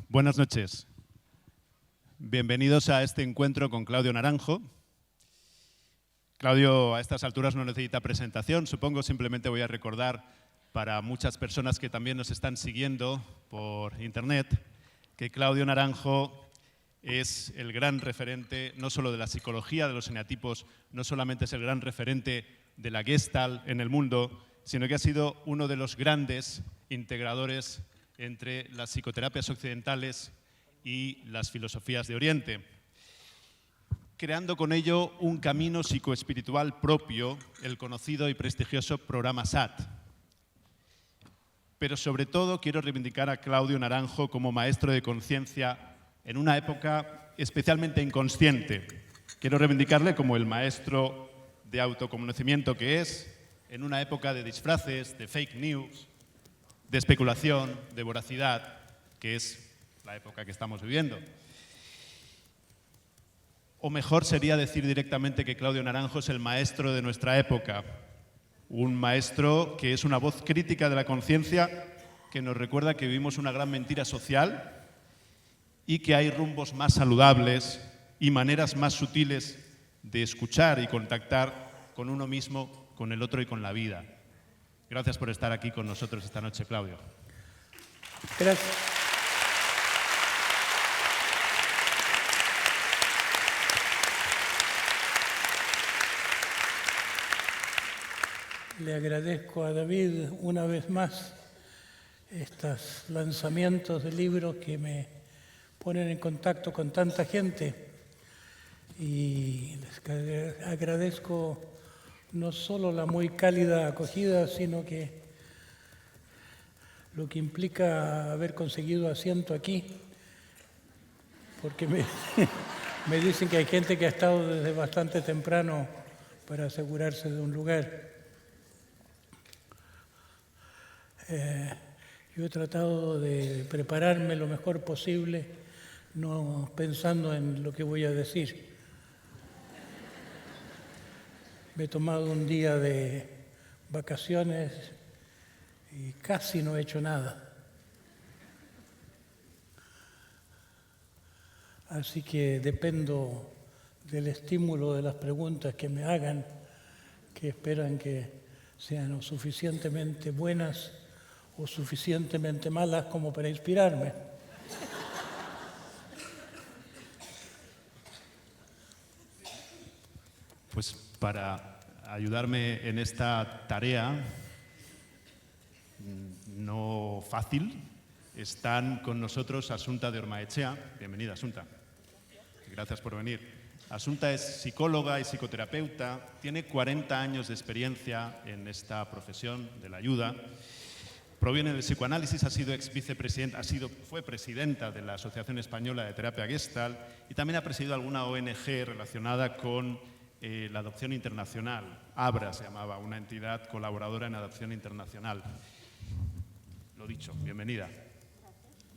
Buenas noches. Bienvenidos a este encuentro con Claudio Naranjo. Claudio a estas alturas no necesita presentación, supongo, simplemente voy a recordar para muchas personas que también nos están siguiendo por internet que Claudio Naranjo es el gran referente no solo de la psicología de los eneatipos, no solamente es el gran referente de la Gestalt en el mundo, sino que ha sido uno de los grandes integradores entre las psicoterapias occidentales y las filosofías de Oriente, creando con ello un camino psicoespiritual propio, el conocido y prestigioso programa SAT. Pero sobre todo quiero reivindicar a Claudio Naranjo como maestro de conciencia en una época especialmente inconsciente. Quiero reivindicarle como el maestro de autoconocimiento que es, en una época de disfraces, de fake news, de especulación, de voracidad, que es la época que estamos viviendo. O mejor sería decir directamente que Claudio Naranjo es el maestro de nuestra época, un maestro que es una voz crítica de la conciencia que nos recuerda que vivimos una gran mentira social y que hay rumbos más saludables y maneras más sutiles de escuchar y contactar con uno mismo, con el otro y con la vida. Gracias por estar aquí con nosotros esta noche, Claudio. Gracias. Le agradezco a David una vez más estos lanzamientos de libros que me ponen en contacto con tanta gente y les agradezco no solo la muy cálida acogida, sino que lo que implica haber conseguido asiento aquí, porque me dicen que hay gente que ha estado desde bastante temprano para asegurarse de un lugar. Yo he tratado de prepararme lo mejor posible, no pensando en lo que voy a decir. Me he tomado un día de vacaciones y casi no he hecho nada. Así que dependo del estímulo de las preguntas que me hagan, que esperan que sean o suficientemente buenas o suficientemente malas como para inspirarme. Pues para ayudarme en esta tarea no fácil, están con nosotros Asunta de Ormaechea. Bienvenida, Asunta. Gracias por venir. Asunta es psicóloga y psicoterapeuta, tiene 40 años de experiencia en esta profesión de la ayuda. Proviene del psicoanálisis, ha sido vicepresidenta, fue presidenta de la Asociación Española de Terapia Gestalt y también ha presidido alguna ONG relacionada con la adopción internacional. ABRA se llamaba, una entidad colaboradora en adopción internacional. Lo dicho, bienvenida.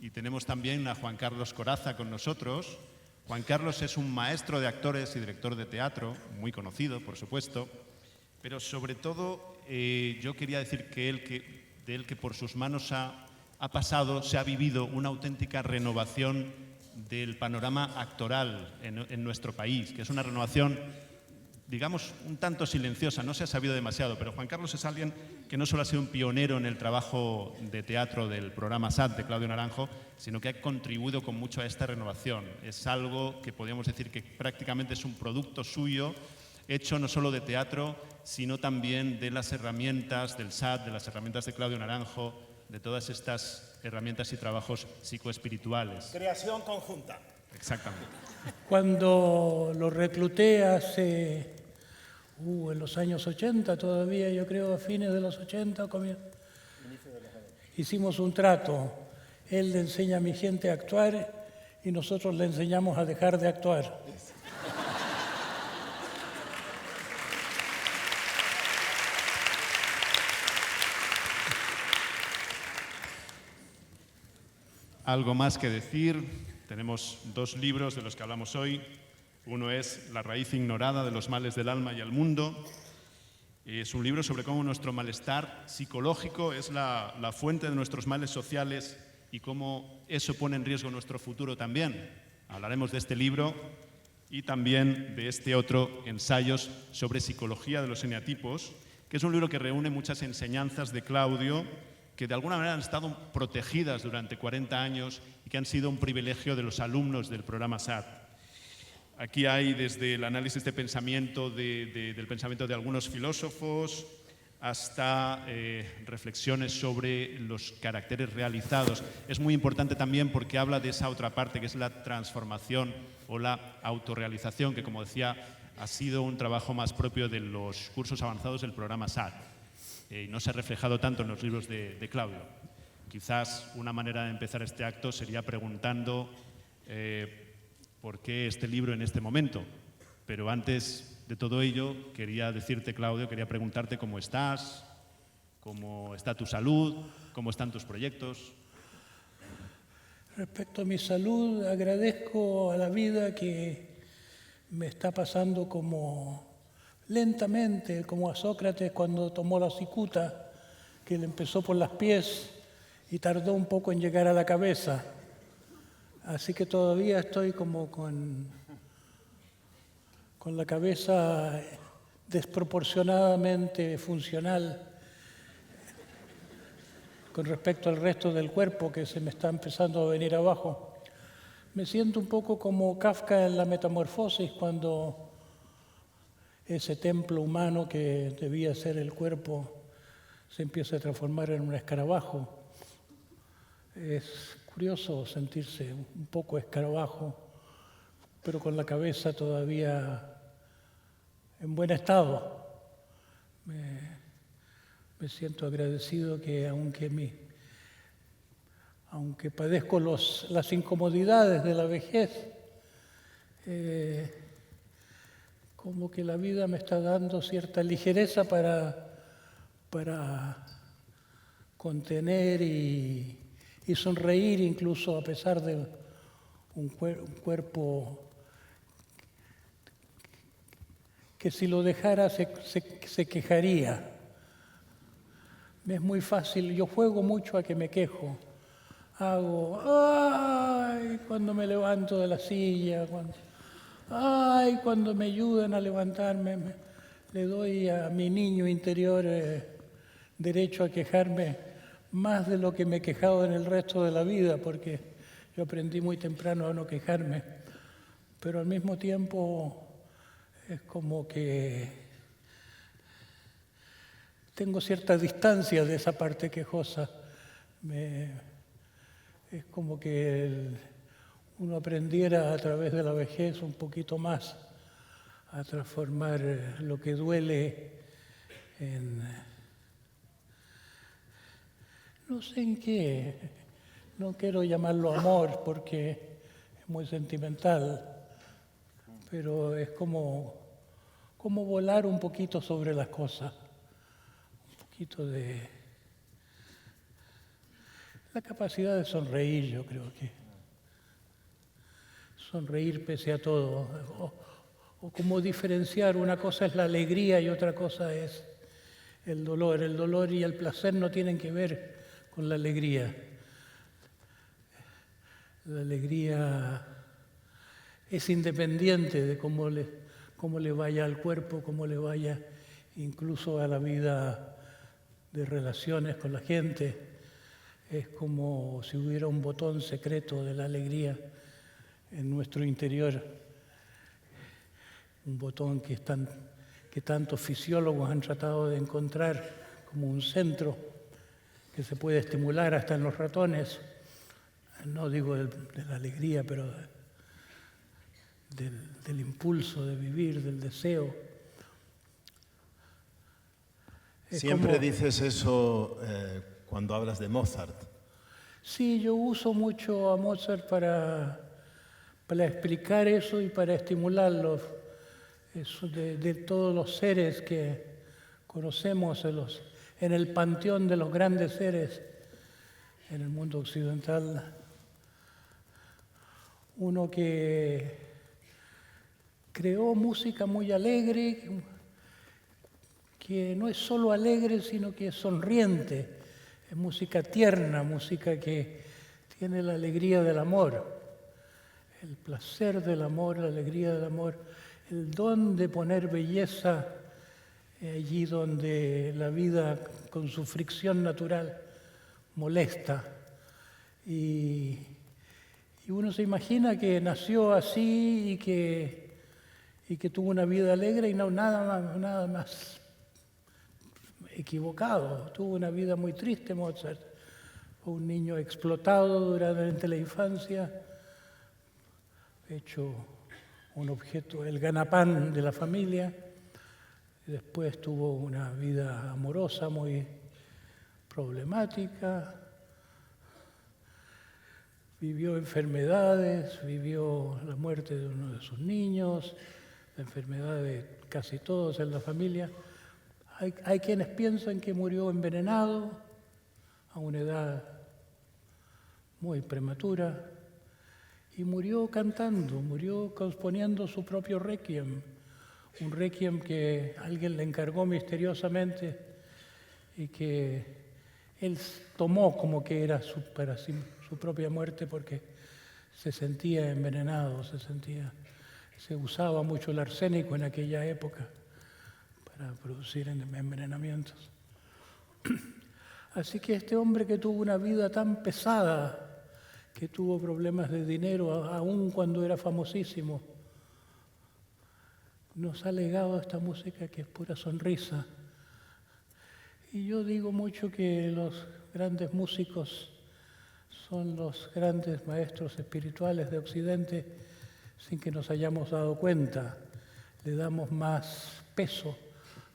Y tenemos también a Juan Carlos Coraza con nosotros. Juan Carlos es un maestro de actores y director de teatro, muy conocido, por supuesto, pero sobre todo yo quería decir de él que por sus manos ha pasado, se ha vivido una auténtica renovación del panorama actoral en nuestro país, que es una renovación, digamos, un tanto silenciosa, no se ha sabido demasiado, pero Juan Carlos es alguien que no solo ha sido un pionero en el trabajo de teatro del programa SAT de Claudio Naranjo, sino que ha contribuido con mucho a esta renovación. Es algo que podríamos decir que prácticamente es un producto suyo, hecho no solo de teatro, sino también de las herramientas del SAT, de las herramientas de Claudio Naranjo, de todas estas herramientas y trabajos psicoespirituales. Creación conjunta. Exactamente. Cuando lo recluté hace, en los años 80 todavía, yo creo a fines de los 80, hicimos un trato. Él le enseña a mi gente a actuar y nosotros le enseñamos a dejar de actuar. Algo más que decir. Tenemos dos libros de los que hablamos hoy. Uno es La raíz ignorada de los males del alma y el mundo. Es un libro sobre cómo nuestro malestar psicológico es la fuente de nuestros males sociales y cómo eso pone en riesgo nuestro futuro también. Hablaremos de este libro y también de este otro, Ensayos sobre psicología de los eneatipos, que es un libro que reúne muchas enseñanzas de Claudio que de alguna manera han estado protegidas durante 40 años y que han sido un privilegio de los alumnos del programa SAT. Aquí hay desde el análisis de pensamiento del pensamiento de algunos filósofos hasta reflexiones sobre los caracteres realizados. Es muy importante también porque habla de esa otra parte que es la transformación o la autorrealización, que como decía ha sido un trabajo más propio de los cursos avanzados del programa SAT. Y no se ha reflejado tanto en los libros de Claudio. Quizás una manera de empezar este acto sería preguntando por qué este libro en este momento. Pero antes de todo ello, quería decirte, Claudio, quería preguntarte cómo estás, cómo está tu salud, cómo están tus proyectos. Respecto a mi salud, agradezco a la vida que me está pasando como lentamente, como a Sócrates cuando tomó la cicuta, que le empezó por los pies y tardó un poco en llegar a la cabeza. Así que todavía estoy como con la cabeza desproporcionadamente funcional con respecto al resto del cuerpo que se me está empezando a venir abajo. Me siento un poco como Kafka en La Metamorfosis, cuando ese templo humano que debía ser el cuerpo se empieza a transformar en un escarabajo. Es curioso sentirse un poco escarabajo, pero con la cabeza todavía en buen estado. Me siento agradecido que aunque padezco las incomodidades de la vejez, como que la vida me está dando cierta ligereza para contener y sonreír incluso a pesar de un cuerpo que si lo dejara se quejaría. Me es muy fácil, yo juego mucho a que me quejo. Hago, ¡ay!, cuando me levanto de la silla, cuando me ayudan a levantarme, le doy a mi niño interior derecho a quejarme más de lo que me he quejado en el resto de la vida, porque yo aprendí muy temprano a no quejarme. Pero al mismo tiempo es como que tengo cierta distancia de esa parte quejosa. Es como que uno aprendiera a través de la vejez un poquito más a transformar lo que duele en... no sé en qué, no quiero llamarlo amor porque es muy sentimental, pero es como volar un poquito sobre las cosas, un poquito de... la capacidad de sonreír, yo creo que sonreír pese a todo, o cómo diferenciar, una cosa es la alegría y otra cosa es el dolor. El dolor y el placer no tienen que ver con la alegría. La alegría es independiente de cómo le vaya al cuerpo, cómo le vaya incluso a la vida de relaciones con la gente. Es como si hubiera un botón secreto de la alegría en nuestro interior, un botón que tantos fisiólogos han tratado de encontrar como un centro que se puede estimular hasta en los ratones, no digo de la alegría, pero del impulso de vivir, del deseo. Siempre dices eso cuando hablas de Mozart. Sí, yo uso mucho a Mozart para explicar eso y para estimularlos, eso de todos los seres que conocemos en el panteón de los grandes seres en el mundo occidental. Uno que creó música muy alegre, que no es solo alegre, sino que es sonriente, es música tierna, música que tiene la alegría del amor, el placer del amor, la alegría del amor, el don de poner belleza allí donde la vida con su fricción natural molesta. Y uno se imagina que nació así y que tuvo una vida alegre y no nada más equivocado. Tuvo una vida muy triste Mozart. Fue un niño explotado durante la infancia, hecho un objeto, el ganapán de la familia. Después tuvo una vida amorosa muy problemática. Vivió enfermedades, vivió la muerte de uno de sus niños, la enfermedad de casi todos en la familia. Hay quienes piensan que murió envenenado a una edad muy prematura y murió cantando, murió componiendo su propio requiem, un requiem que alguien le encargó misteriosamente y que él tomó como que era para sí su propia muerte porque se sentía envenenado, se usaba mucho el arsénico en aquella época para producir envenenamientos. Así que este hombre que tuvo una vida tan pesada, que tuvo problemas de dinero, aún cuando era famosísimo, nos ha legado esta música que es pura sonrisa. Y yo digo mucho que los grandes músicos son los grandes maestros espirituales de Occidente sin que nos hayamos dado cuenta. Le damos más peso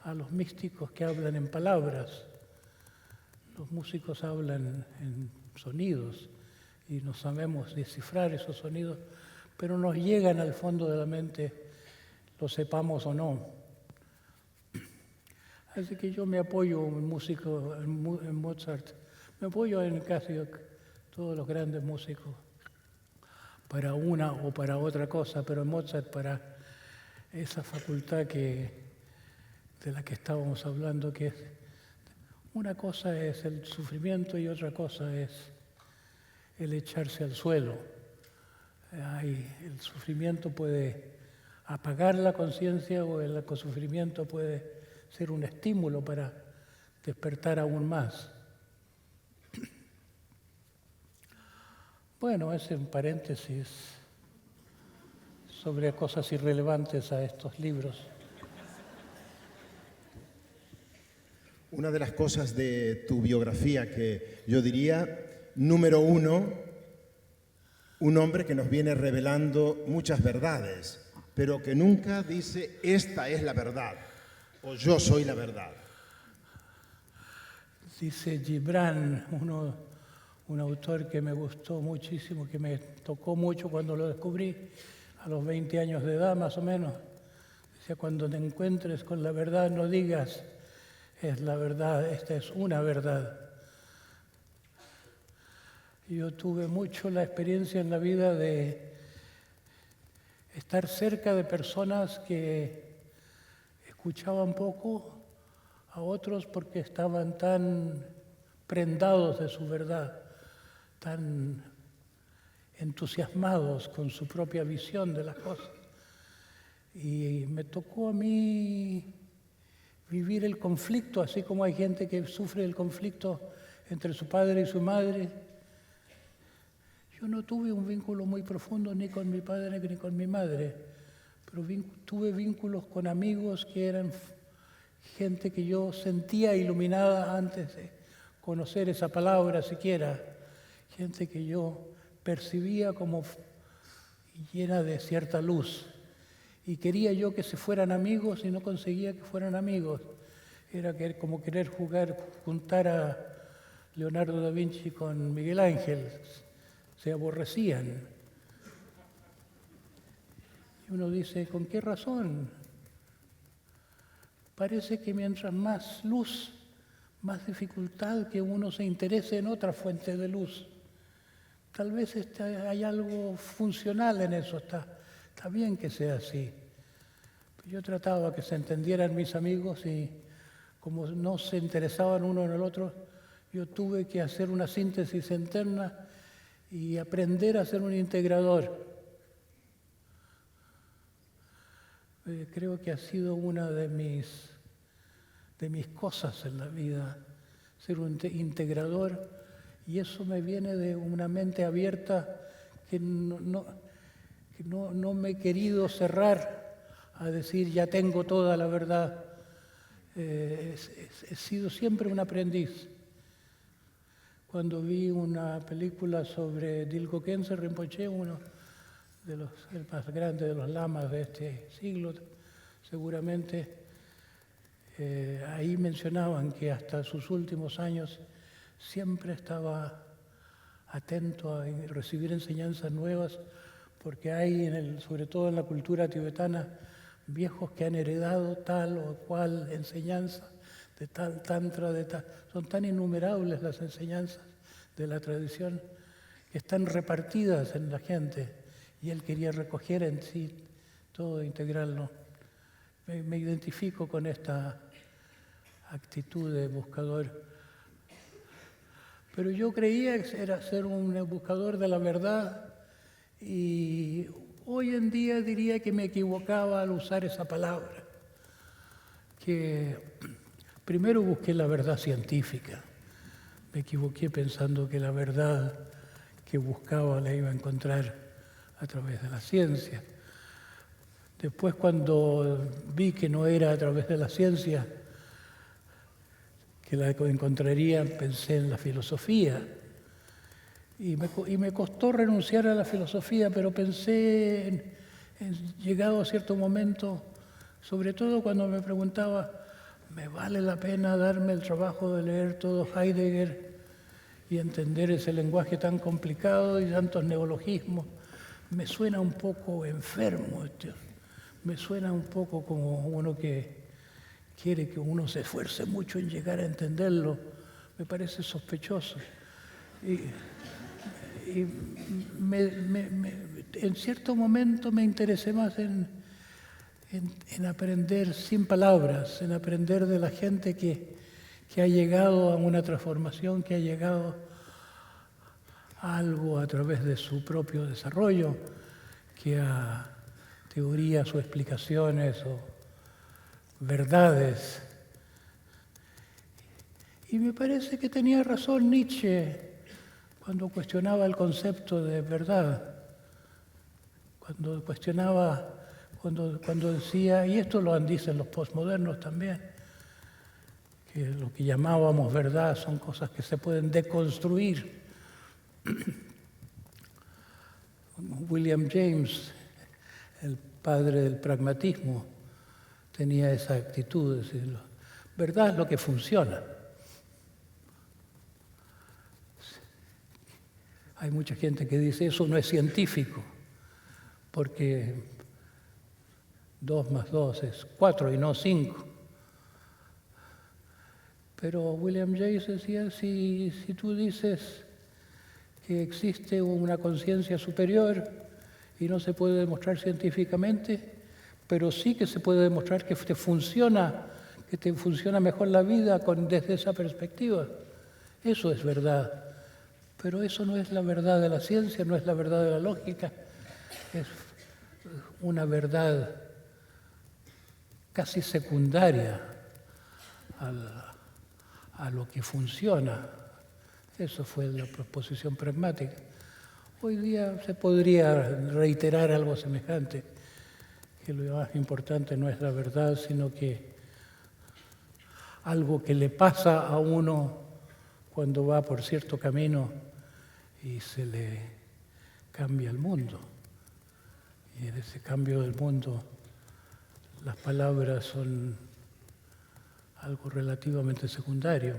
a los místicos que hablan en palabras. Los músicos hablan en sonidos y no sabemos descifrar esos sonidos, pero nos llegan al fondo de la mente, lo sepamos o no. Así que yo me apoyo en Mozart, me apoyo en casi todos los grandes músicos para una o para otra cosa, pero en Mozart para esa facultad de la que estábamos hablando, que es una cosa es el sufrimiento y otra cosa es el echarse al suelo. El sufrimiento puede apagar la conciencia o el sufrimiento puede ser un estímulo para despertar aún más. Bueno, es un paréntesis sobre cosas irrelevantes a estos libros. Una de las cosas de tu biografía que yo diría, número uno, un hombre que nos viene revelando muchas verdades, pero que nunca dice, esta es la verdad, o yo soy la verdad. Dice Gibran, un autor que me gustó muchísimo, que me tocó mucho cuando lo descubrí, a los 20 años de edad más o menos. Decía, cuando te encuentres con la verdad, no digas, es la verdad, esta es una verdad. Yo tuve mucho la experiencia en la vida de estar cerca de personas que escuchaban poco a otros porque estaban tan prendados de su verdad, tan entusiasmados con su propia visión de las cosas. Y me tocó a mí vivir el conflicto, así como hay gente que sufre el conflicto entre su padre y su madre. Yo no tuve un vínculo muy profundo ni con mi padre ni con mi madre, pero tuve vínculos con amigos que eran gente que yo sentía iluminada antes de conocer esa palabra siquiera, gente que yo percibía como llena de cierta luz. Y quería yo que se fueran amigos y no conseguía que fueran amigos. Era como querer juntar a Leonardo da Vinci con Miguel Ángel. Se aborrecían. Y uno dice, ¿con qué razón? Parece que mientras más luz, más dificultad que uno se interese en otra fuente de luz. Tal vez hay algo funcional en eso, está bien que sea así. Yo trataba que se entendieran mis amigos y como no se interesaban uno en el otro, yo tuve que hacer una síntesis interna y aprender a ser un integrador. Creo que ha sido una de mis cosas en la vida, ser un integrador, y eso me viene de una mente abierta que no me he querido cerrar a decir ya tengo toda la verdad. He sido siempre un aprendiz. Cuando vi una película sobre Dilgo Khyentse Rinpoche, el más grande de los lamas de este siglo, seguramente, ahí mencionaban que hasta sus últimos años siempre estaba atento a recibir enseñanzas nuevas, porque hay, sobre todo en la cultura tibetana, viejos que han heredado tal o cual enseñanza, de tal tantra, de tal. Son tan innumerables las enseñanzas de la tradición que están repartidas en la gente, y él quería recoger en sí todo, integrarlo. Me identifico con esta actitud de buscador. Pero yo creía que era ser un buscador de la verdad, y hoy en día diría que me equivocaba al usar esa palabra. Que primero busqué la verdad científica. Me equivoqué pensando que la verdad que buscaba la iba a encontrar a través de la ciencia. Después, cuando vi que no era a través de la ciencia que la encontraría, pensé en la filosofía. Y me costó renunciar a la filosofía, pero pensé llegado a cierto momento, sobre todo cuando me preguntaba, ¿me vale la pena darme el trabajo de leer todo Heidegger y entender ese lenguaje tan complicado y tantos neologismos? Me suena un poco enfermo, me suena un poco como uno que quiere que uno se esfuerce mucho en llegar a entenderlo. Me parece sospechoso. Y en cierto momento me interesé más en aprender sin palabras, en aprender de la gente que ha llegado a una transformación, que ha llegado a algo a través de su propio desarrollo, que a teorías o explicaciones o verdades. Y me parece que tenía razón Nietzsche cuando cuestionaba el concepto de verdad, cuando cuestionaba, cuando decía, y esto lo dicen los postmodernos también, que lo que llamábamos verdad son cosas que se pueden deconstruir. William James, el padre del pragmatismo, tenía esa actitud de decirlo. Verdad es lo que funciona. Hay mucha gente que dice eso no es científico, porque 2 más 2 es 4 y no 5. Pero William James decía, si tú dices que existe una conciencia superior y no se puede demostrar científicamente, pero sí que se puede demostrar que te funciona mejor la vida desde esa perspectiva, eso es verdad. Pero eso no es la verdad de la ciencia, no es la verdad de la lógica, es una verdad casi secundaria a lo que funciona. Eso fue la proposición pragmática. Hoy día se podría reiterar algo semejante, que lo más importante no es la verdad, sino que algo que le pasa a uno cuando va por cierto camino y se le cambia el mundo. Y en ese cambio del mundo las palabras son algo relativamente secundario.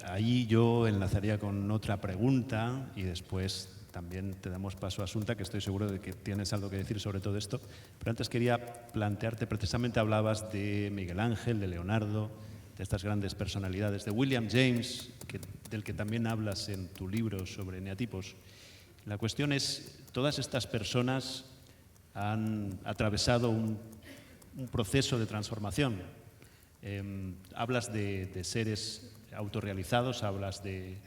Ahí yo enlazaría con otra pregunta y después también te damos paso a Asunta, que estoy seguro de que tienes algo que decir sobre todo esto. Pero antes quería plantearte, precisamente hablabas de Miguel Ángel, de Leonardo, de estas grandes personalidades, de William James, del que también hablas en tu libro sobre eneatipos. La cuestión es, todas estas personas han atravesado un proceso de transformación. Hablas de seres autorrealizados, hablas de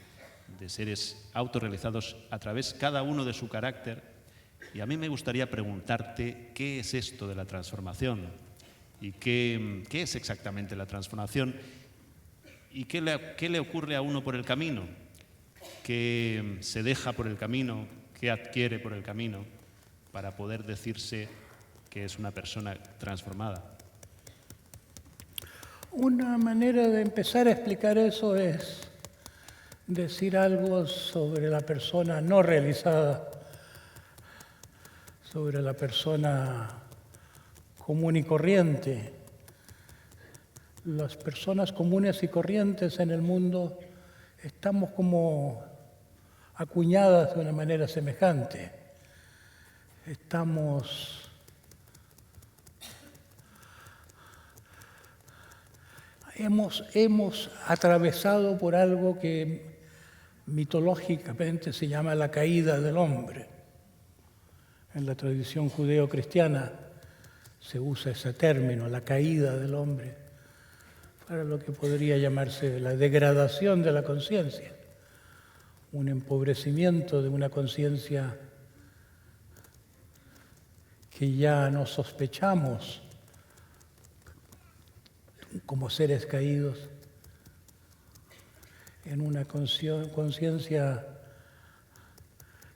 seres autorrealizados a través cada uno de su carácter. Y a mí me gustaría preguntarte qué es esto de la transformación y qué es exactamente la transformación y qué le ocurre a uno por el camino, qué se deja por el camino, qué adquiere por el camino para poder decirse que es una persona transformada. Una manera de empezar a explicar eso es decir algo sobre la persona no realizada, sobre la persona común y corriente. Las personas comunes y corrientes en el mundo estamos como acuñadas de una manera semejante. Hemos atravesado por algo que mitológicamente se llama la caída del hombre. En la tradición judeo-cristiana se usa ese término, la caída del hombre, para lo que podría llamarse la degradación de la conciencia, un empobrecimiento de una conciencia que ya no sospechamos como seres caídos, en una conciencia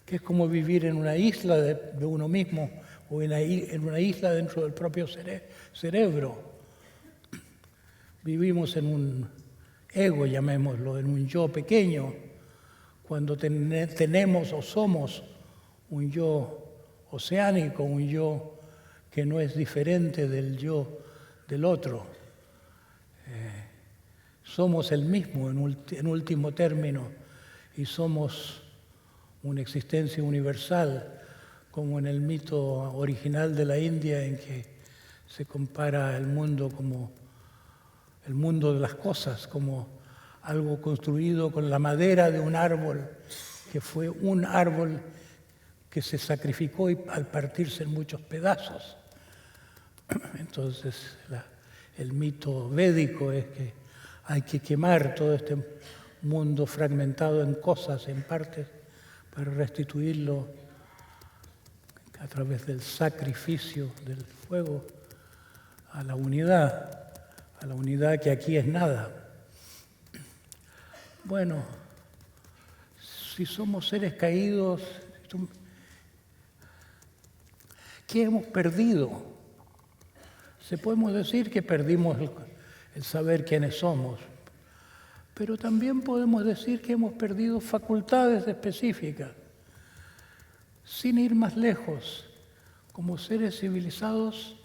que es como vivir en una isla de uno mismo o en una isla dentro del propio cerebro. Vivimos en un ego, llamémoslo, en un yo pequeño, cuando tenemos o somos un yo oceánico, un yo que no es diferente del yo del otro. Somos el mismo en último término y somos una existencia universal, como en el mito original de la India, en que se compara el mundo como el mundo de las cosas, como algo construido con la madera de un árbol, que fue un árbol que se sacrificó al partirse en muchos pedazos. Entonces, el mito védico es que hay que quemar todo este mundo fragmentado en cosas, en partes, para restituirlo a través del sacrificio del fuego a la unidad que aquí es nada. Bueno, si somos seres caídos, ¿qué hemos perdido? Podemos decir que perdimos el saber quiénes somos, pero también podemos decir que hemos perdido facultades específicas. Sin ir más lejos, como seres civilizados,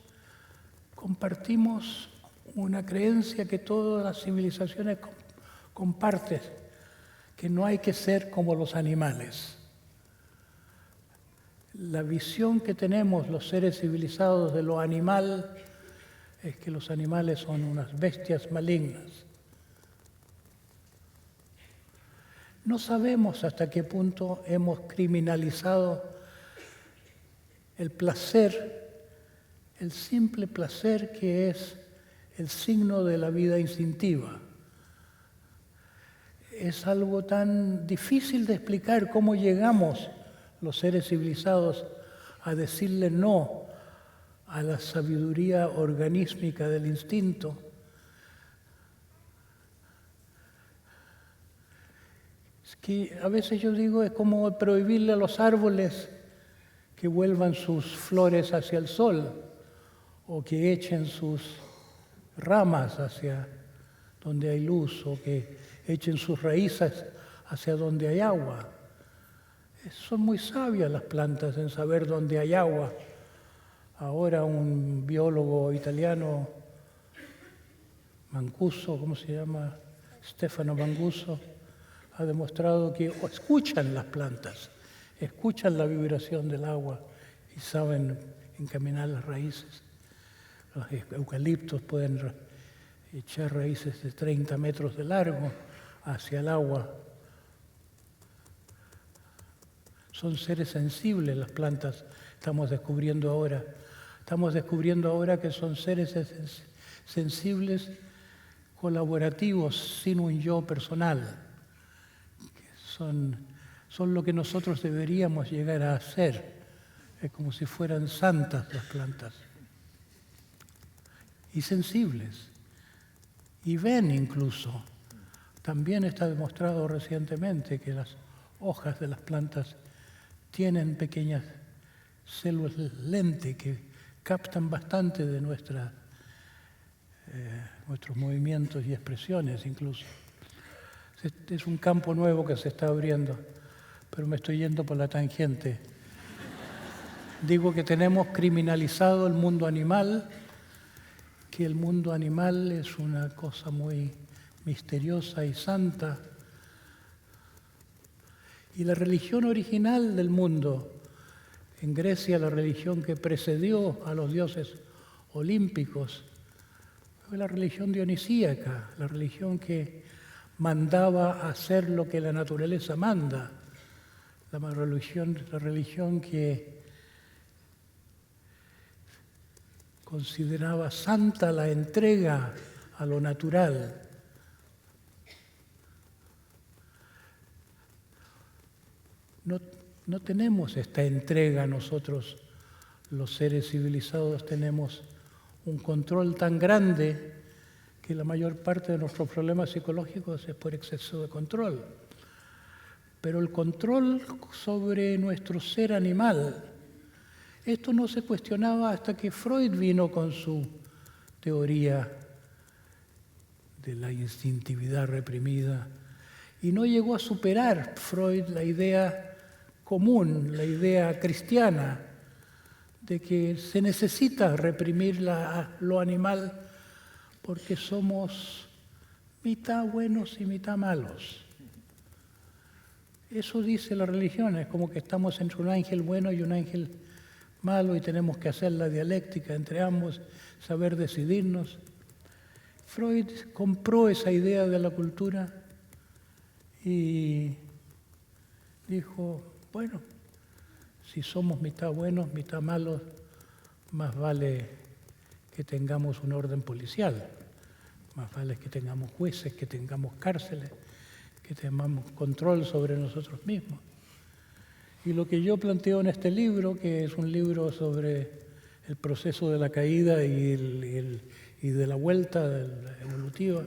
compartimos una creencia que todas las civilizaciones comparten, que no hay que ser como los animales. La visión que tenemos los seres civilizados de lo animal es que los animales son unas bestias malignas. No sabemos hasta qué punto hemos criminalizado el placer, el simple placer que es el signo de la vida instintiva. Es algo tan difícil de explicar cómo llegamos los seres civilizados a decirle no a la sabiduría organísmica del instinto. Es que a veces yo digo, es como prohibirle a los árboles que vuelvan sus flores hacia el sol o que echen sus ramas hacia donde hay luz o que echen sus raíces hacia donde hay agua. Son muy sabias las plantas en saber dónde hay agua. Ahora un biólogo italiano, Mancuso, ¿cómo se llama? Stefano Mancuso, ha demostrado que escuchan las plantas, escuchan la vibración del agua y saben encaminar las raíces. Los eucaliptos pueden echar raíces de 30 metros de largo hacia el agua. Son seres sensibles las plantas, estamos descubriendo ahora que son seres sensibles colaborativos sin un yo personal, que son lo que nosotros deberíamos llegar a hacer. Es como si fueran santas las plantas, y sensibles, y ven incluso. También está demostrado recientemente que las hojas de las plantas tienen pequeñas células lente que captan bastante de nuestros movimientos y expresiones incluso. Es un campo nuevo que se está abriendo, pero me estoy yendo por la tangente. Digo que tenemos criminalizado el mundo animal, que el mundo animal es una cosa muy misteriosa y santa. Y la religión original del mundo, en Grecia la religión que precedió a los dioses olímpicos, fue la religión dionisíaca, la religión que mandaba hacer lo que la naturaleza manda, la religión que consideraba santa la entrega a lo natural. No tenemos esta entrega nosotros, los seres civilizados, tenemos un control tan grande que la mayor parte de nuestros problemas psicológicos es por exceso de control. Pero el control sobre nuestro ser animal, esto no se cuestionaba hasta que Freud vino con su teoría de la instintividad reprimida y no llegó a superar Freud la idea común, la idea cristiana de que se necesita reprimir lo animal porque somos mitad buenos y mitad malos. Eso dice la religión, es como que estamos entre un ángel bueno y un ángel malo y tenemos que hacer la dialéctica entre ambos, saber decidirnos. Freud compró esa idea de la cultura y dijo, bueno, si somos mitad buenos, mitad malos, más vale que tengamos un orden policial, más vale que tengamos jueces, que tengamos cárceles, que tengamos control sobre nosotros mismos. Y lo que yo planteo en este libro, que es un libro sobre el proceso de la caída y de la vuelta evolutiva,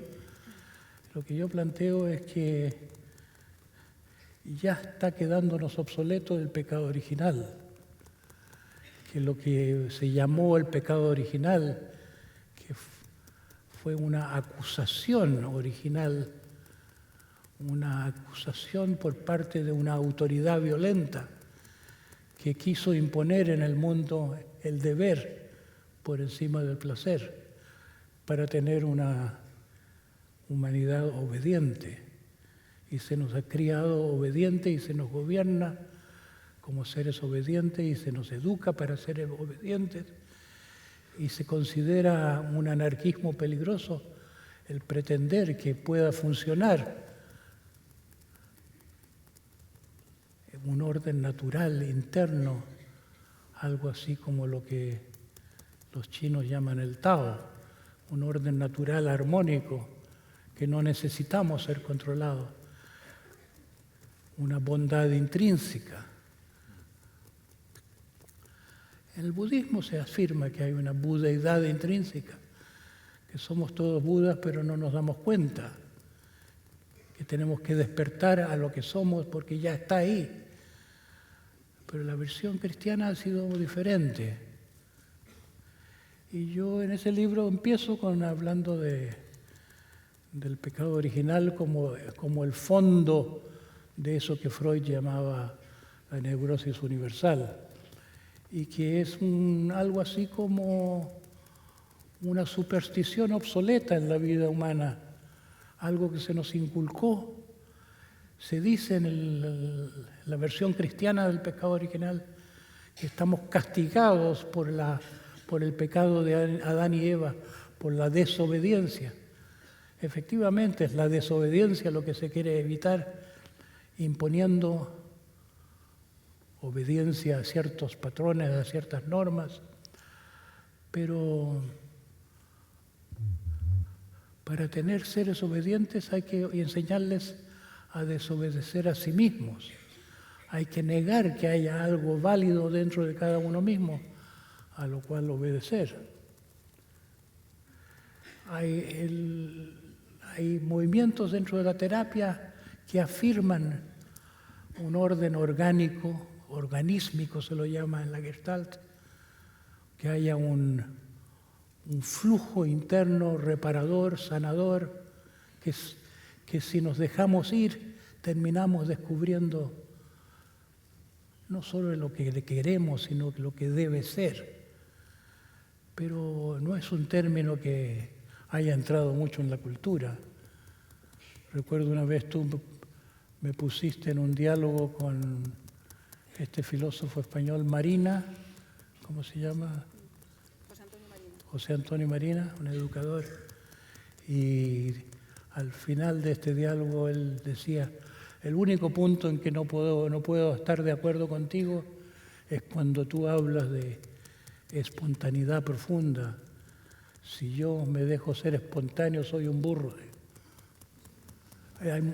lo que yo planteo es que ya está quedándonos obsoleto el pecado original, que lo que se llamó el pecado original, que fue una acusación original, una acusación por parte de una autoridad violenta que quiso imponer en el mundo el deber por encima del placer para tener una humanidad obediente. Y se nos ha criado obediente y se nos gobierna como seres obedientes y se nos educa para ser obedientes y se considera un anarquismo peligroso el pretender que pueda funcionar un orden natural interno, algo así como lo que los chinos llaman el Tao, un orden natural armónico que no necesitamos ser controlados, una bondad intrínseca. En el budismo se afirma que hay una budeidad intrínseca, que somos todos budas pero no nos damos cuenta, que tenemos que despertar a lo que somos porque ya está ahí. Pero la versión cristiana ha sido muy diferente. Y yo en ese libro empiezo hablando del pecado original como el fondo de eso que Freud llamaba la neurosis universal, y que es algo así como una superstición obsoleta en la vida humana, algo que se nos inculcó. Se dice en la versión cristiana del pecado original que estamos castigados por el pecado de Adán y Eva, por la desobediencia. Efectivamente, es la desobediencia lo que se quiere evitar, imponiendo obediencia a ciertos patrones, a ciertas normas, pero para tener seres obedientes hay que enseñarles a desobedecer a sí mismos. Hay que negar que haya algo válido dentro de cada uno mismo, a lo cual obedecer. Hay movimientos dentro de la terapia que afirman un orden orgánico, organísmico se lo llama en la Gestalt, que haya un flujo interno reparador, sanador, que si nos dejamos ir terminamos descubriendo no solo lo que queremos, sino lo que debe ser. Pero no es un término que haya entrado mucho en la cultura. Recuerdo una vez tú me pusiste en un diálogo con este filósofo español Marina, ¿cómo se llama? José Antonio Marina, un educador. Y al final de este diálogo él decía: el único punto en que no puedo estar de acuerdo contigo es cuando tú hablas de espontaneidad profunda. Si yo me dejo ser espontáneo, soy un burro.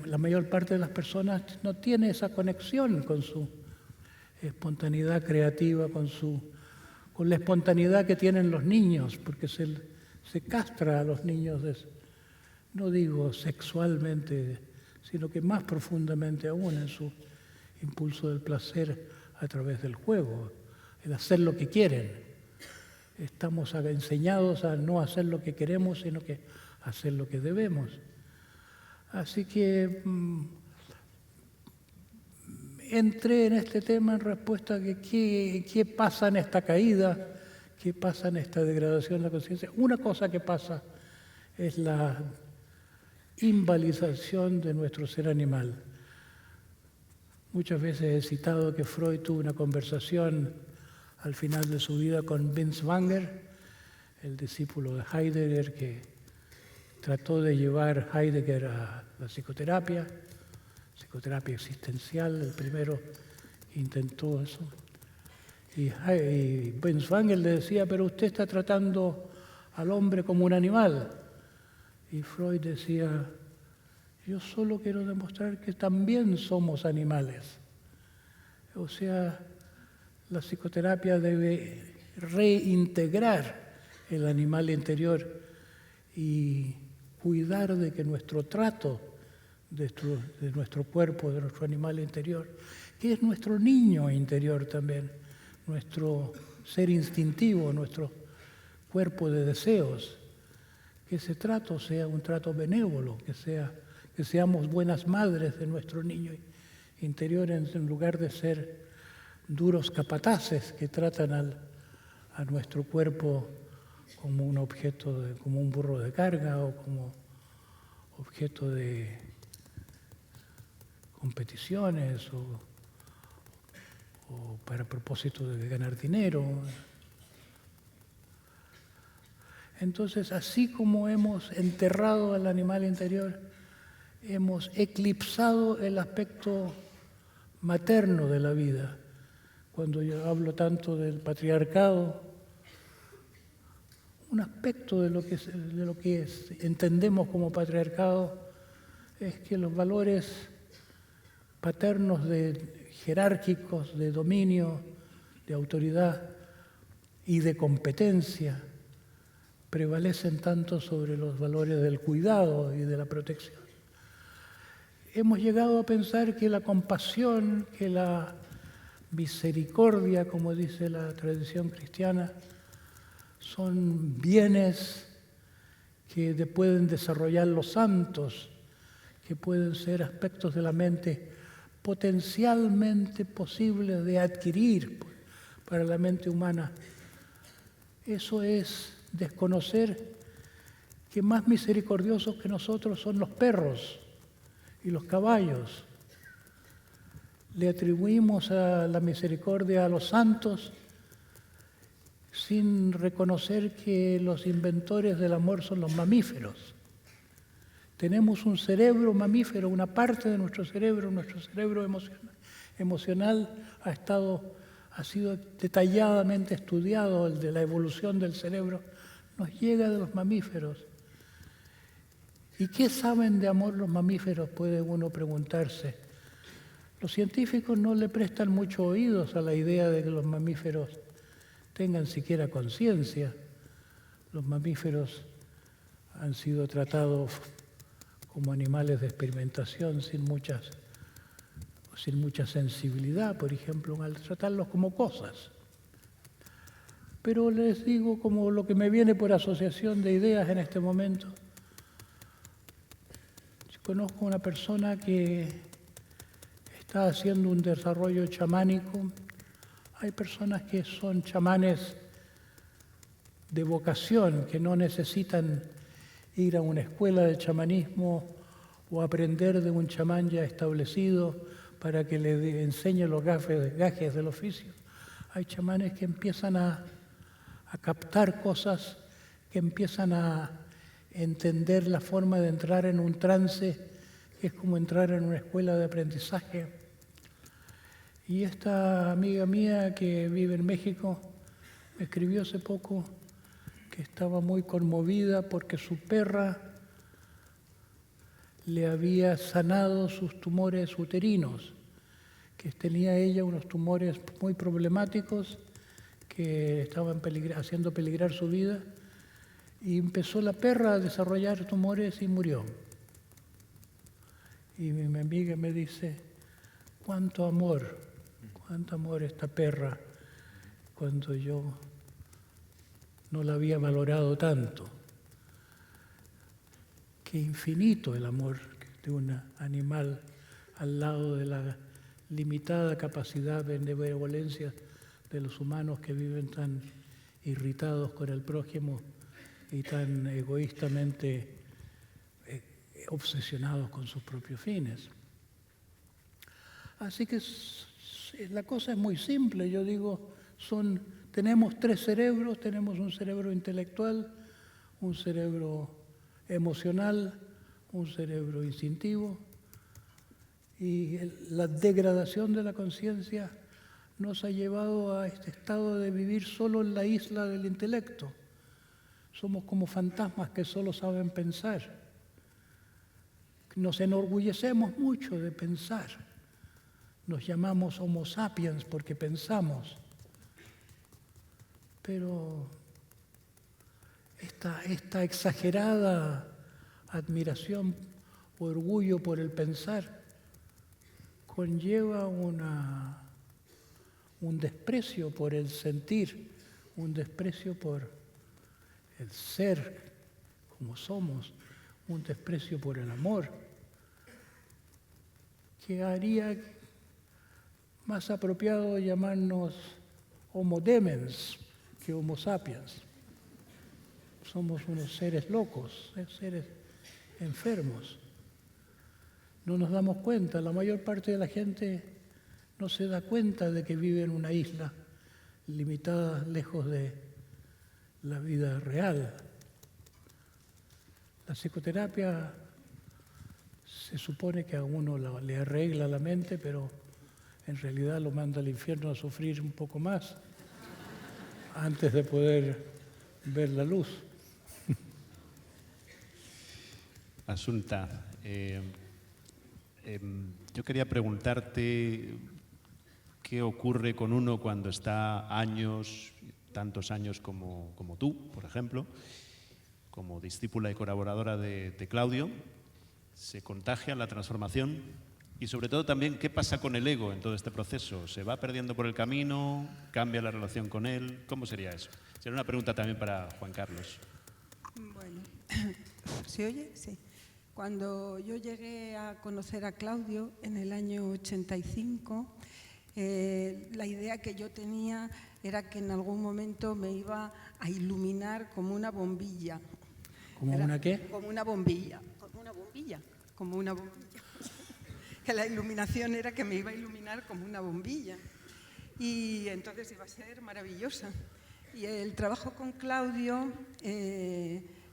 La mayor parte de las personas no tiene esa conexión con su espontaneidad creativa, con la espontaneidad que tienen los niños, porque se castra a los niños, no digo sexualmente, sino que más profundamente aún en su impulso del placer a través del juego, el hacer lo que quieren. Estamos enseñados a no hacer lo que queremos, sino que hacer lo que debemos. Así que entré en este tema en respuesta a qué pasa en esta caída, qué pasa en esta degradación de la conciencia. Una cosa que pasa es la invalidación de nuestro ser animal. Muchas veces he citado que Freud tuvo una conversación al final de su vida con Binswanger, el discípulo de Heidegger, que trató de llevar Heidegger a la psicoterapia existencial. El primero intentó eso. Y Binswanger le decía: pero usted está tratando al hombre como un animal. Y Freud decía: yo solo quiero demostrar que también somos animales. O sea, la psicoterapia debe reintegrar el animal interior y cuidar de que nuestro trato de nuestro cuerpo, de nuestro animal interior, que es nuestro niño interior también, nuestro ser instintivo, nuestro cuerpo de deseos, que ese trato sea un trato benévolo, que seamos buenas madres de nuestro niño interior en lugar de ser duros capataces que tratan a nuestro cuerpo como un objeto, como un burro de carga o como objeto de competiciones o para propósito de ganar dinero. Entonces, así como hemos enterrado al animal interior, hemos eclipsado el aspecto materno de la vida. Cuando yo hablo tanto del patriarcado, un aspecto de lo que entendemos como patriarcado es que los valores paternos jerárquicos de dominio, de autoridad y de competencia prevalecen tanto sobre los valores del cuidado y de la protección. Hemos llegado a pensar que la compasión, que la misericordia, como dice la tradición cristiana, son bienes que pueden desarrollar los santos, que pueden ser aspectos de la mente potencialmente posibles de adquirir para la mente humana. Eso es desconocer que más misericordiosos que nosotros son los perros y los caballos. Le atribuimos a la misericordia a los santos sin reconocer que los inventores del amor son los mamíferos. Tenemos un cerebro mamífero, una parte de nuestro cerebro emocional ha sido detalladamente estudiado, el de la evolución del cerebro, nos llega de los mamíferos. ¿Y qué saben de amor los mamíferos?, puede uno preguntarse. Los científicos no le prestan mucho oídos a la idea de que los mamíferos tengan siquiera conciencia. Los mamíferos han sido tratados como animales de experimentación sin mucha sensibilidad, por ejemplo, al tratarlos como cosas. Pero les digo, como lo que me viene por asociación de ideas en este momento, yo conozco a una persona que está haciendo un desarrollo chamánico. Hay personas que son chamanes de vocación, que no necesitan ir a una escuela de chamanismo o aprender de un chamán ya establecido para que le enseñe los gajes del oficio. Hay chamanes que empiezan a captar cosas, que empiezan a entender la forma de entrar en un trance, que es como entrar en una escuela de aprendizaje. Y esta amiga mía que vive en México me escribió hace poco que estaba muy conmovida porque su perra le había sanado sus tumores uterinos, que tenía ella unos tumores muy problemáticos que estaban haciendo peligrar su vida, y empezó la perra a desarrollar tumores y murió. Y mi amiga me dice, cuánto amor esta perra, cuando yo no la había valorado tanto. Qué infinito el amor de un animal al lado de la limitada capacidad de benevolencia de los humanos que viven tan irritados con el prójimo y tan egoístamente obsesionados con sus propios fines. Así que la cosa es muy simple. Yo digo, tenemos tres cerebros, tenemos un cerebro intelectual, un cerebro emocional, un cerebro instintivo, y la degradación de la conciencia nos ha llevado a este estado de vivir solo en la isla del intelecto. Somos como fantasmas que solo saben pensar. Nos enorgullecemos mucho de pensar. Nos llamamos Homo sapiens porque pensamos. Pero esta exagerada admiración o orgullo por el pensar conlleva un desprecio por el sentir, un desprecio por el ser como somos, un desprecio por el amor, que haría más apropiado llamarnos Homo demens que Homo sapiens. Somos unos seres locos, seres enfermos. No nos damos cuenta, la mayor parte de la gente no se da cuenta de que vive en una isla limitada, lejos de la vida real. La psicoterapia se supone que a uno le arregla la mente, pero en realidad lo manda al infierno a sufrir un poco más antes de poder ver la luz. Asunta, yo quería preguntarte qué ocurre con uno cuando está tantos años como tú, por ejemplo, como discípula y colaboradora de Claudio. ¿Se contagia la transformación? Y sobre todo también, ¿qué pasa con el ego en todo este proceso? ¿Se va perdiendo por el camino? ¿Cambia la relación con él? ¿Cómo sería eso? Sería una pregunta también para Juan Carlos. Bueno, ¿se oye? Sí. Cuando yo llegué a conocer a Claudio en el año 85, la idea que yo tenía era que en algún momento me iba a iluminar como una bombilla. ¿Como una qué? Como una bombilla. Como una bombilla. Como una bombilla. Que la iluminación era que me iba a iluminar como una bombilla. Y entonces iba a ser maravillosa. Y el trabajo con Claudio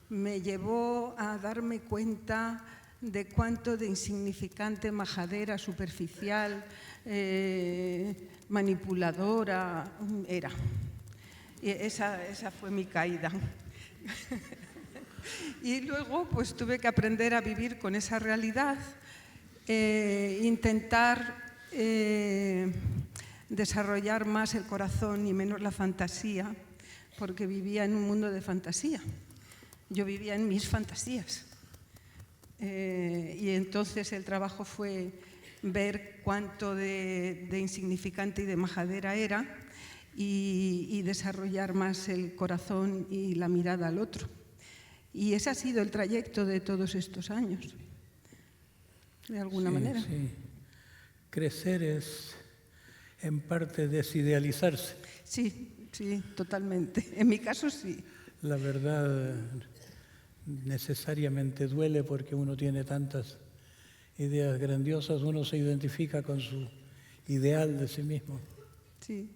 me llevó a darme cuenta de cuánto de insignificante, majadera, superficial, manipuladora era. Y esa fue mi caída. Y luego pues tuve que aprender a vivir con esa realidad, intentar desarrollar más el corazón y menos la fantasía, porque vivía en un mundo de fantasía. Yo vivía en mis fantasías. Y entonces el trabajo fue ver cuánto de insignificante y de majadera era y desarrollar más el corazón y la mirada al otro. Y ese ha sido el trayecto de todos estos años, de alguna manera. Sí. Crecer es, en parte, desidealizarse. Sí, sí, totalmente. En mi caso, sí. La verdad necesariamente duele porque uno tiene tantas ideas grandiosas, uno se identifica con su ideal de sí mismo. Sí.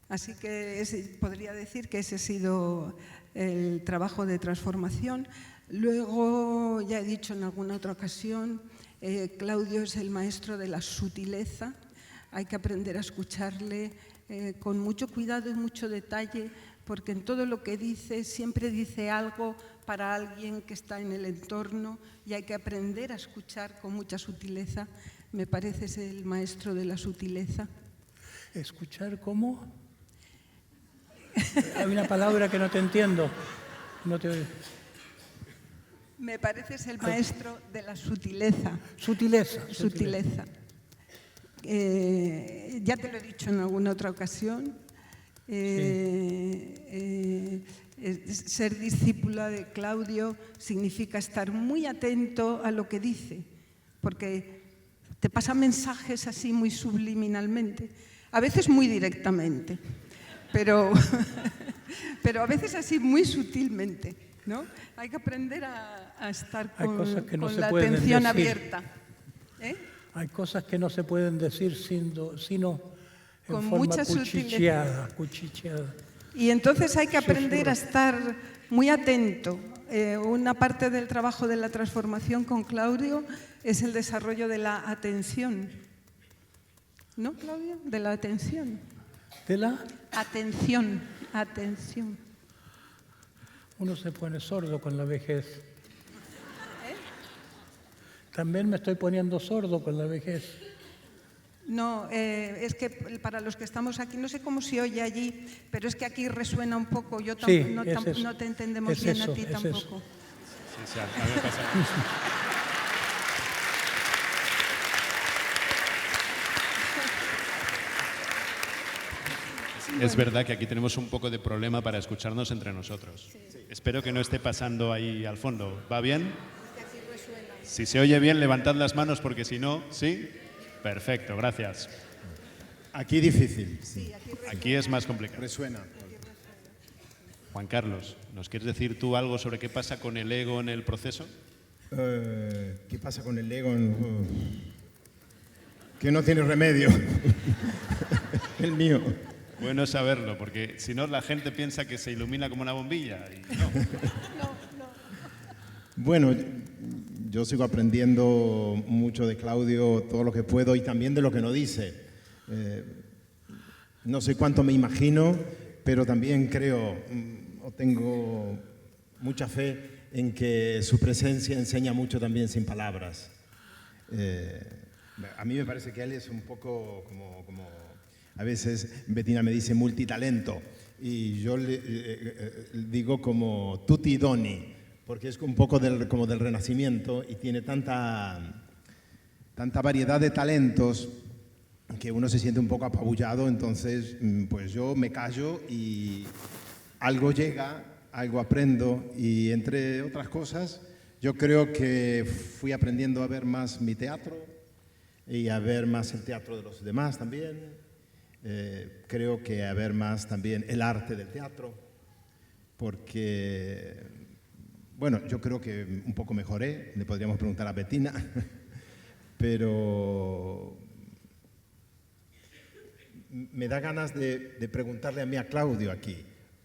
Así que podría decir que ese ha sido el trabajo de transformación. Luego, ya he dicho en alguna otra ocasión, Claudio es el maestro de la sutileza. Hay que aprender a escucharle con mucho cuidado y mucho detalle, porque en todo lo que dice siempre dice algo para alguien que está en el entorno y hay que aprender a escuchar con mucha sutileza. Me parece es el maestro de la sutileza. ¿Escuchar cómo? Hay una palabra que no te entiendo. No te... Me parece es el maestro de la sutileza. Sutileza. Sutileza. Ya te lo he dicho en alguna otra ocasión. Ser discípula de Claudio significa estar muy atento a lo que dice, porque te pasa mensajes así muy subliminalmente, a veces muy directamente, pero a veces así muy sutilmente, ¿no? Hay que aprender a estar con la atención abierta. Hay cosas que no se pueden decir sino en con forma mucha cuchicheada. Y entonces hay que aprender a estar muy atento. Una parte del trabajo de la transformación con Claudio es el desarrollo de la atención. ¿No, Claudio? De la atención. ¿De la? Atención. Uno se pone sordo con la vejez. También me estoy poniendo sordo con la vejez. No, es que para los que estamos aquí, no sé cómo se oye allí, pero es que aquí resuena un poco. No te entendemos bien a ti tampoco. Sí, a mí me pasa. Es verdad que aquí tenemos un poco de problema para escucharnos entre nosotros. Sí. Espero que no esté pasando ahí al fondo. ¿Va bien? Si se oye bien, levantad las manos porque si no, ¿sí? Perfecto, gracias. Aquí difícil. Sí. Aquí es más complicado. Resuena. Juan Carlos, ¿nos quieres decir tú algo sobre qué pasa con el ego en el proceso? ¿Qué pasa con el ego? Que no tiene remedio. El mío. Bueno saberlo, porque si no la gente piensa que se ilumina como una bombilla. Y no. Bueno, yo sigo aprendiendo mucho de Claudio, todo lo que puedo y también de lo que no dice. No sé cuánto me imagino, pero también creo o tengo mucha fe en que su presencia enseña mucho también sin palabras. A mí me parece que él es un poco como a veces Bettina me dice multitalento y yo le digo como tutti doni, porque es un poco como del Renacimiento y tiene tanta variedad de talentos que uno se siente un poco apabullado, entonces pues yo me callo y algo llega, algo aprendo y entre otras cosas yo creo que fui aprendiendo a ver más mi teatro y a ver más el teatro de los demás también. Creo que a ver más también el arte del teatro, porque, bueno, yo creo que un poco mejoré, le podríamos preguntar a Bettina, pero me da ganas de preguntarle a mí a Claudio aquí,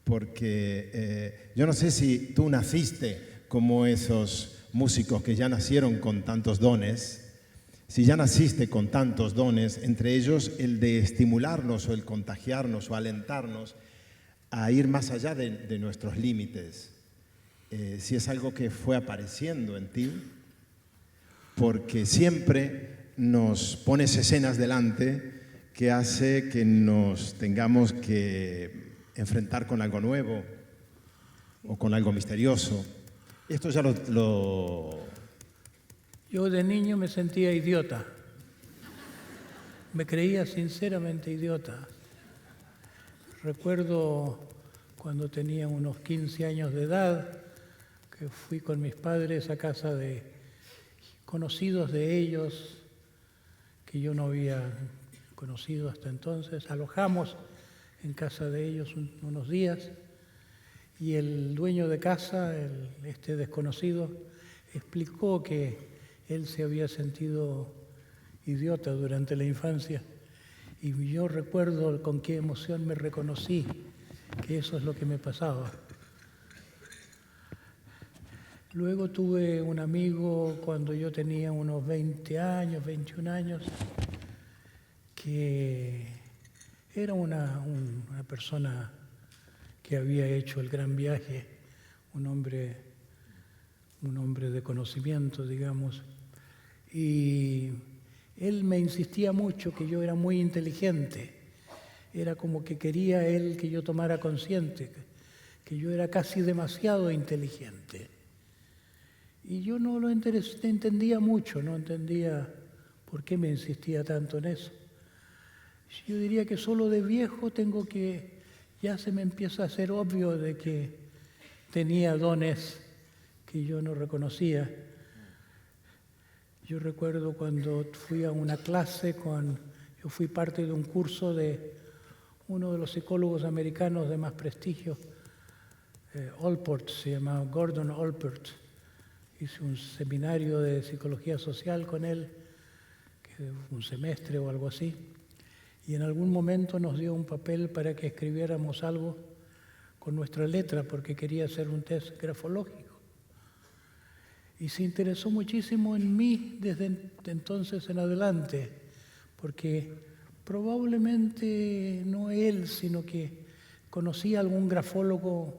porque yo no sé si tú naciste como esos músicos que ya nacieron con tantos dones. Si ya naciste con tantos dones, entre ellos el de estimularnos o el contagiarnos o alentarnos a ir más allá de nuestros límites. si es algo que fue apareciendo en ti, porque siempre nos pones escenas delante que hace que nos tengamos que enfrentar con algo nuevo o con algo misterioso. Esto ya Yo de niño me sentía idiota. Me creía sinceramente idiota. Recuerdo cuando tenía unos 15 años de edad que fui con mis padres a casa de conocidos de ellos que yo no había conocido hasta entonces. Alojamos en casa de ellos unos días y el dueño de casa, este desconocido, explicó que él se había sentido idiota durante la infancia y yo recuerdo con qué emoción me reconocí que eso es lo que me pasaba. Luego tuve un amigo cuando yo tenía unos 20 años, 21 años, que era una persona que había hecho el gran viaje, un hombre de conocimiento, digamos, y él me insistía mucho que yo era muy inteligente, era como que quería él que yo tomara consciente, que yo era casi demasiado inteligente. Y yo no lo entendía mucho, no entendía por qué me insistía tanto en eso. Yo diría que solo de viejo ya se me empieza a hacer obvio de que tenía dones que yo no reconocía. Yo recuerdo cuando fui a una clase yo fui parte de un curso de uno de los psicólogos americanos de más prestigio, Allport, se llamaba Gordon Allport. Hice un seminario de psicología social con él, un semestre o algo así, y en algún momento nos dio un papel para que escribiéramos algo con nuestra letra, porque quería hacer un test grafológico. Y se interesó muchísimo en mí desde entonces en adelante, porque probablemente no él, sino que conocía a algún grafólogo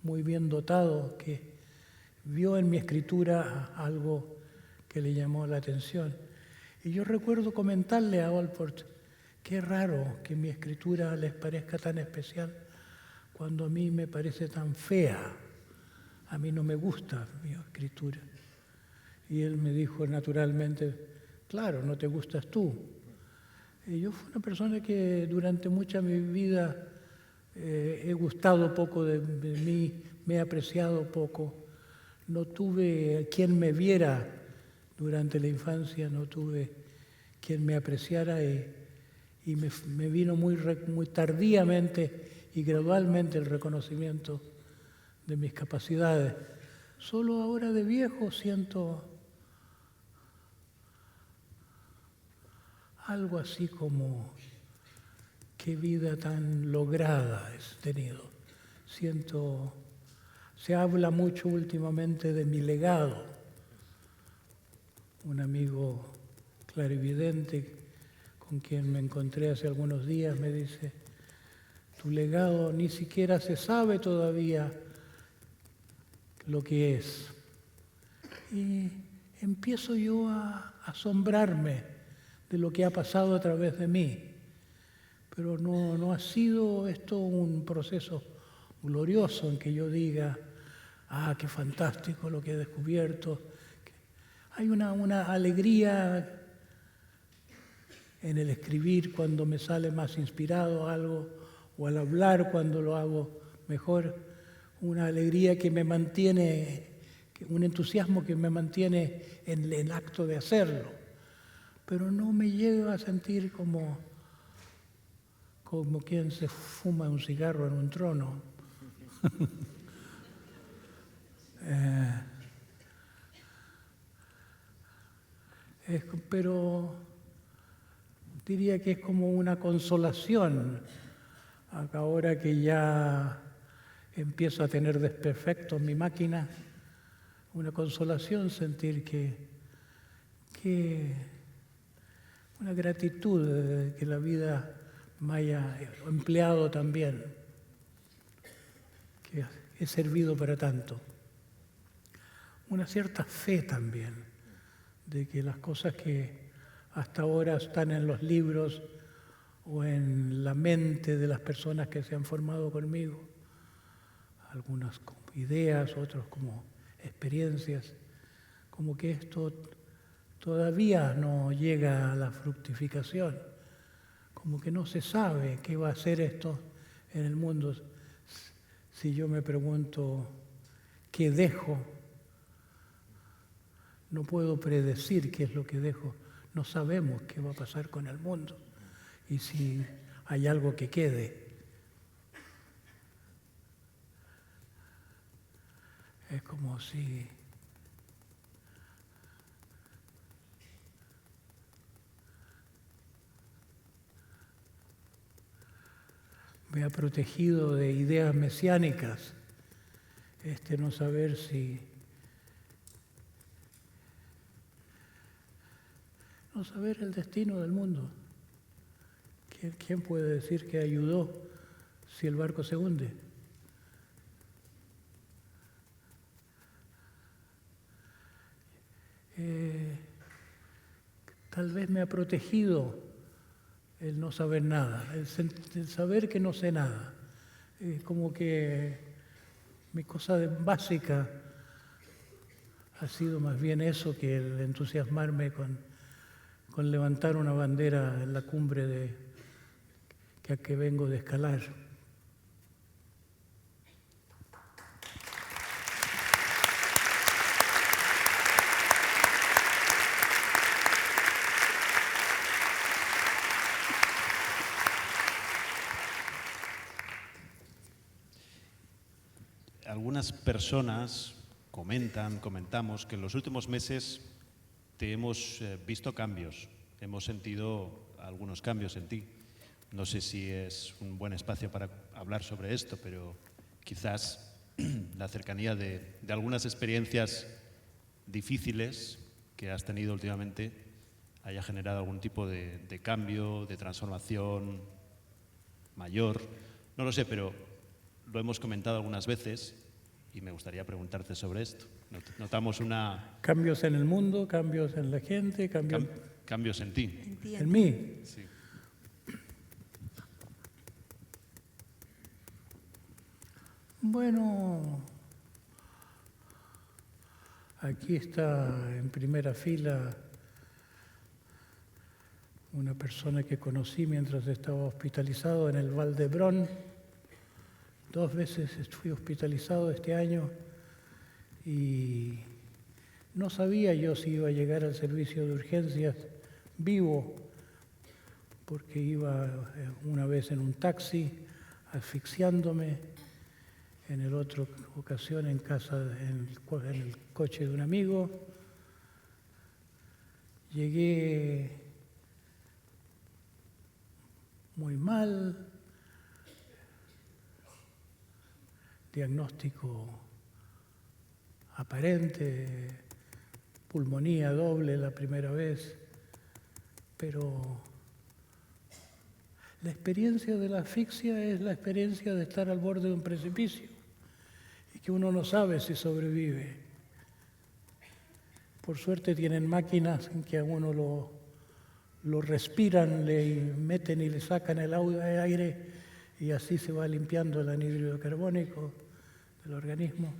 muy bien dotado que vio en mi escritura algo que le llamó la atención. Y yo recuerdo comentarle a Allport, qué raro que mi escritura les parezca tan especial cuando a mí me parece tan fea. A mí no me gusta mi escritura. Y él me dijo naturalmente, claro, no te gustas tú. Y yo fui una persona que durante mucha mi vida he gustado poco de mí, me he apreciado poco. No tuve quien me viera durante la infancia, no tuve quien me apreciara y me vino muy tardíamente y gradualmente el reconocimiento de mis capacidades. Solo ahora de viejo siento algo así como qué vida tan lograda he tenido. Se habla mucho últimamente de mi legado. Un amigo clarividente con quien me encontré hace algunos días me dice, tu legado ni siquiera se sabe todavía lo que es. Y empiezo yo a asombrarme de lo que ha pasado a través de mí. Pero no ha sido esto un proceso glorioso en que yo diga, qué fantástico lo que he descubierto. Hay una alegría en el escribir cuando me sale más inspirado algo, o al hablar cuando lo hago mejor, una alegría que me mantiene, un entusiasmo que me mantiene en el acto de hacerlo. Pero no me llego a sentir como quien se fuma un cigarro en un trono. Pero diría que es como una consolación, ahora que ya empiezo a tener desperfectos mi máquina, una consolación sentir que una gratitud de que la vida me haya empleado también, que he servido para tanto. una cierta fe también, de que las cosas que hasta ahora están en los libros o en la mente de las personas que se han formado conmigo, algunas como ideas, otros como experiencias, como que esto todavía no llega a la fructificación, como que no se sabe qué va a hacer esto en el mundo. Si yo me pregunto qué dejo, no puedo predecir qué es lo que dejo, no sabemos qué va a pasar con el mundo y si hay algo que quede. Es como si me ha protegido de ideas mesiánicas, no saber no saber el destino del mundo. ¿Quién puede decir que ayudó si el barco se hunde? Tal vez me ha protegido el no saber nada, el saber que no sé nada. Como que mi cosa básica ha sido más bien eso que el entusiasmarme con levantar una bandera en la cumbre que vengo de escalar. Algunas personas comentamos que en los últimos meses te hemos visto cambios, hemos sentido algunos cambios en ti. No sé si es un buen espacio para hablar sobre esto, pero quizás la cercanía de algunas experiencias difíciles que has tenido últimamente haya generado algún tipo de cambio, de transformación mayor. No lo sé, pero lo hemos comentado algunas veces y me gustaría preguntarte sobre esto. Notamos cambios en el mundo, cambios en la gente, cambios en ti. En mí. Sí. Bueno, aquí está en primera fila una persona que conocí mientras estaba hospitalizado en el Val d'Hebron. 2 veces fui hospitalizado este año y no sabía yo si iba a llegar al servicio de urgencias vivo, porque iba una vez en un taxi asfixiándome, en el otra ocasión en casa, en el coche de un amigo. Llegué muy mal, diagnóstico aparente, pulmonía doble la primera vez, pero la experiencia de la asfixia es la experiencia de estar al borde de un precipicio y que uno no sabe si sobrevive. Por suerte tienen máquinas en que a uno lo respiran, le meten y le sacan el aire y así se va limpiando el anhídrido carbónico del organismo.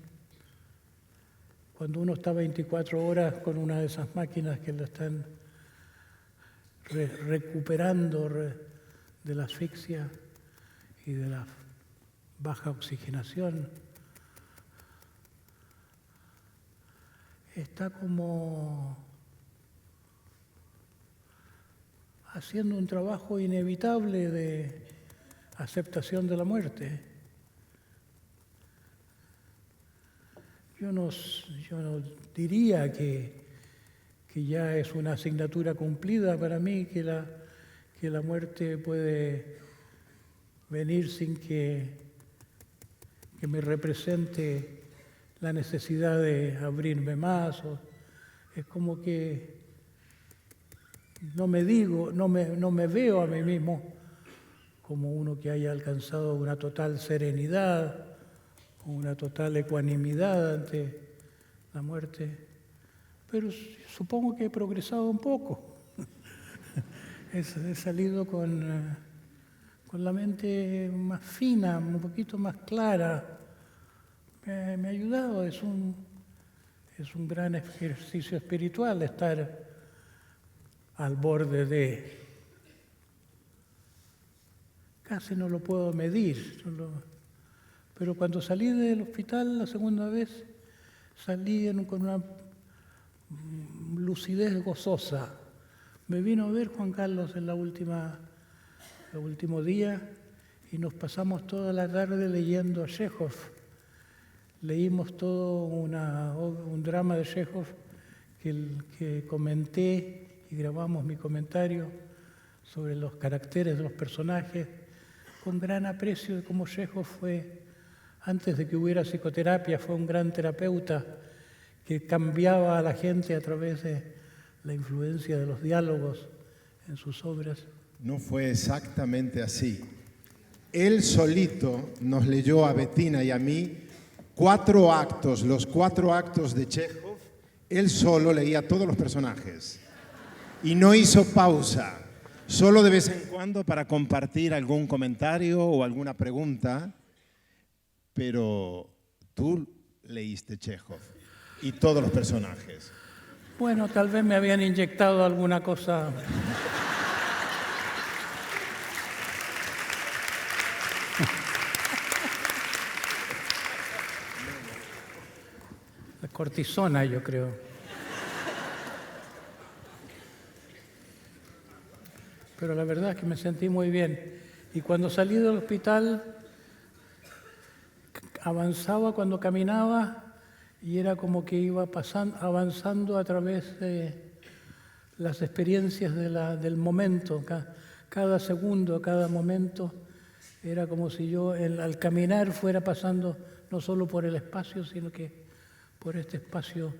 Cuando uno está 24 horas con una de esas máquinas que lo están recuperando de la asfixia y de la baja oxigenación, está como haciendo un trabajo inevitable de aceptación de la muerte. Yo no diría que ya es una asignatura cumplida para mí, que la muerte puede venir sin que me represente la necesidad de abrirme más. Es como que no me veo a mí mismo como uno que haya alcanzado una total serenidad o una total ecuanimidad la muerte, pero supongo que he progresado un poco. He salido con la mente más fina, un poquito más clara. Me ha ayudado, es un gran ejercicio espiritual estar al borde de... Casi no lo puedo medir, pero cuando salí del hospital la segunda vez, salí con una lucidez gozosa. Me vino a ver Juan Carlos en el último día y nos pasamos toda la tarde leyendo a Chekhov. Leímos todo un drama de Chekhov que comenté y grabamos mi comentario sobre los caracteres de los personajes, con gran aprecio de cómo Chekhov fue, antes de que hubiera psicoterapia, fue un gran terapeuta que cambiaba a la gente a través de la influencia de los diálogos en sus obras. No fue exactamente así. Él solito nos leyó a Bettina y a mí 4 actos, los 4 actos de Chekhov. Él solo leía todos los personajes y no hizo pausa, solo de vez en cuando para compartir algún comentario o alguna pregunta, pero tú leíste Chekhov y todos los personajes. Bueno, tal vez me habían inyectado alguna cosa. La cortisona, yo creo. Pero la verdad es que me sentí muy bien. Y cuando salí del hospital, avanzaba cuando caminaba y era como que iba avanzando a través de las experiencias del momento. Cada segundo, cada momento, era como si yo al caminar fuera pasando no solo por el espacio, sino que por este espacio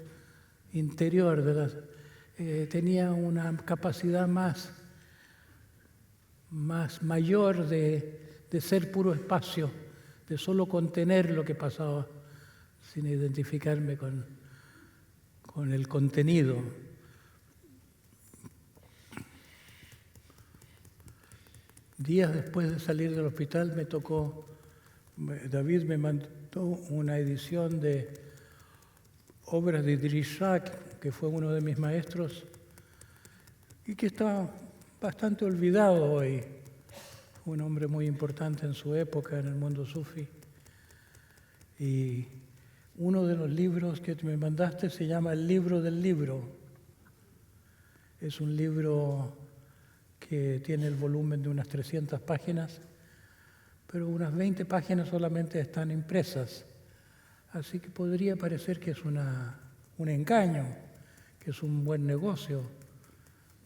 interior. Tenía una capacidad más mayor de ser puro espacio, de solo contener lo que pasaba, sin identificarme con el contenido. Días después de salir del hospital David me mandó una edición de obras de Drishack, que fue uno de mis maestros, y que está bastante olvidado hoy. Fue un hombre muy importante en su época en el mundo sufi. Y uno de los libros que me mandaste se llama El libro del libro. Es un libro que tiene el volumen de unas 300 páginas, pero unas 20 páginas solamente están impresas. Así que podría parecer que es un engaño, que es un buen negocio,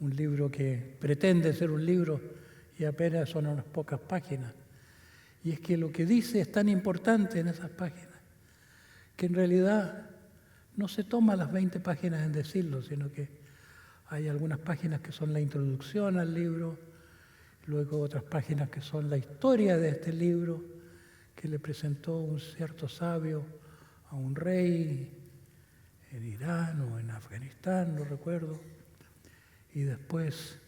un libro que pretende ser un libro y apenas son unas pocas páginas. Y es que lo que dice es tan importante en esas páginas que en realidad no se toma las 20 páginas en decirlo, sino que hay algunas páginas que son la introducción al libro, luego otras páginas que son la historia de este libro que le presentó un cierto sabio a un rey en Irán o en Afganistán, no recuerdo, y después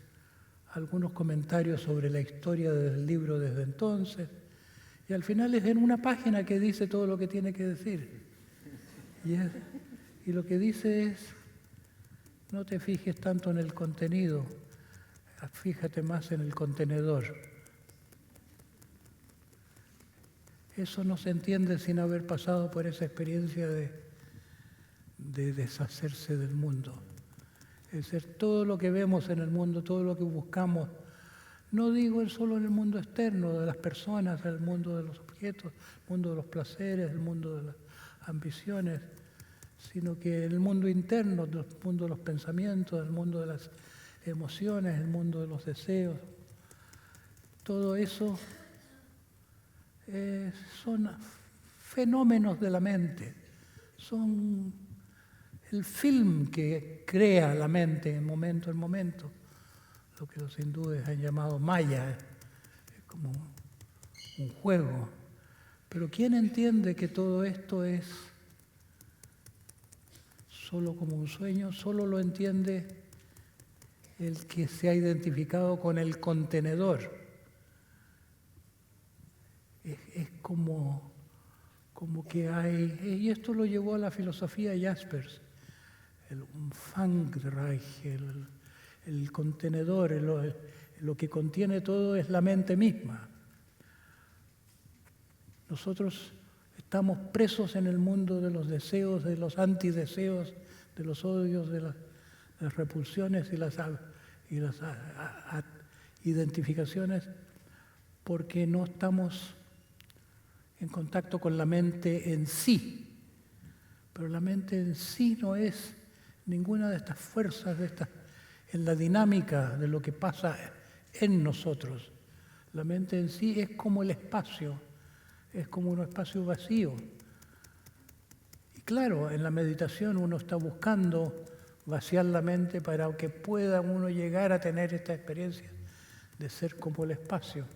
algunos comentarios sobre la historia del libro desde entonces, y al final es en una página que dice todo lo que tiene que decir. Y lo que dice es, no te fijes tanto en el contenido, fíjate más en el contenedor. Eso no se entiende sin haber pasado por esa experiencia de deshacerse del mundo. Es decir, todo lo que vemos en el mundo, todo lo que buscamos, no digo solo en el mundo externo, de las personas, el mundo de los objetos, el mundo de los placeres, el mundo de las ambiciones, sino que el mundo interno, el mundo de los pensamientos, el mundo de las emociones, el mundo de los deseos, todo eso son fenómenos de la mente, son el film que crea la mente en momento en momento, lo que los hindúes han llamado maya, es como un juego. Pero ¿quién entiende que todo esto es solo como un sueño, solo lo entiende el que se ha identificado con el contenedor. Es como que hay, y esto lo llevó a la filosofía Jaspers, el Umfangreich, el contenedor, lo que contiene todo es la mente misma. Nosotros estamos presos en el mundo de los deseos, de los antideseos, de los odios, de las repulsiones y las identificaciones, porque no estamos en contacto con la mente en sí. Pero la mente en sí no es ninguna de estas fuerzas, en la dinámica de lo que pasa en nosotros. La mente en sí es como el espacio, es como un espacio vacío. Y claro, en la meditación uno está buscando vaciar la mente para que pueda uno llegar a tener esta experiencia de ser como el espacio.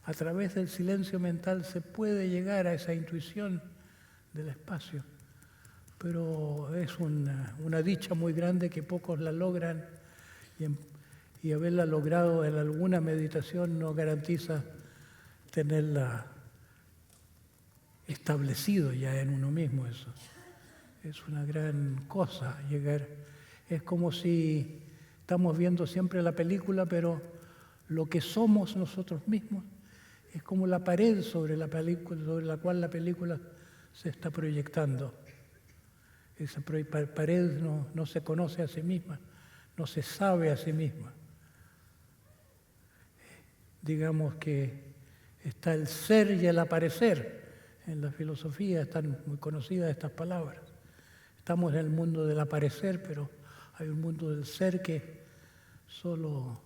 A través del silencio mental se puede llegar a esa intuición del espacio, pero es una dicha muy grande que pocos la logran, y haberla logrado en alguna meditación no garantiza tenerla establecido ya en uno mismo. Eso es una gran cosa, llegar. Es como si estamos viendo siempre la película, pero lo que somos nosotros mismos es como la pared sobre la cual la película se está proyectando. Esa pared no se conoce a sí misma, no se sabe a sí misma. Digamos que está el ser y el aparecer. En la filosofía están muy conocidas estas palabras. Estamos en el mundo del aparecer, pero hay un mundo del ser que solo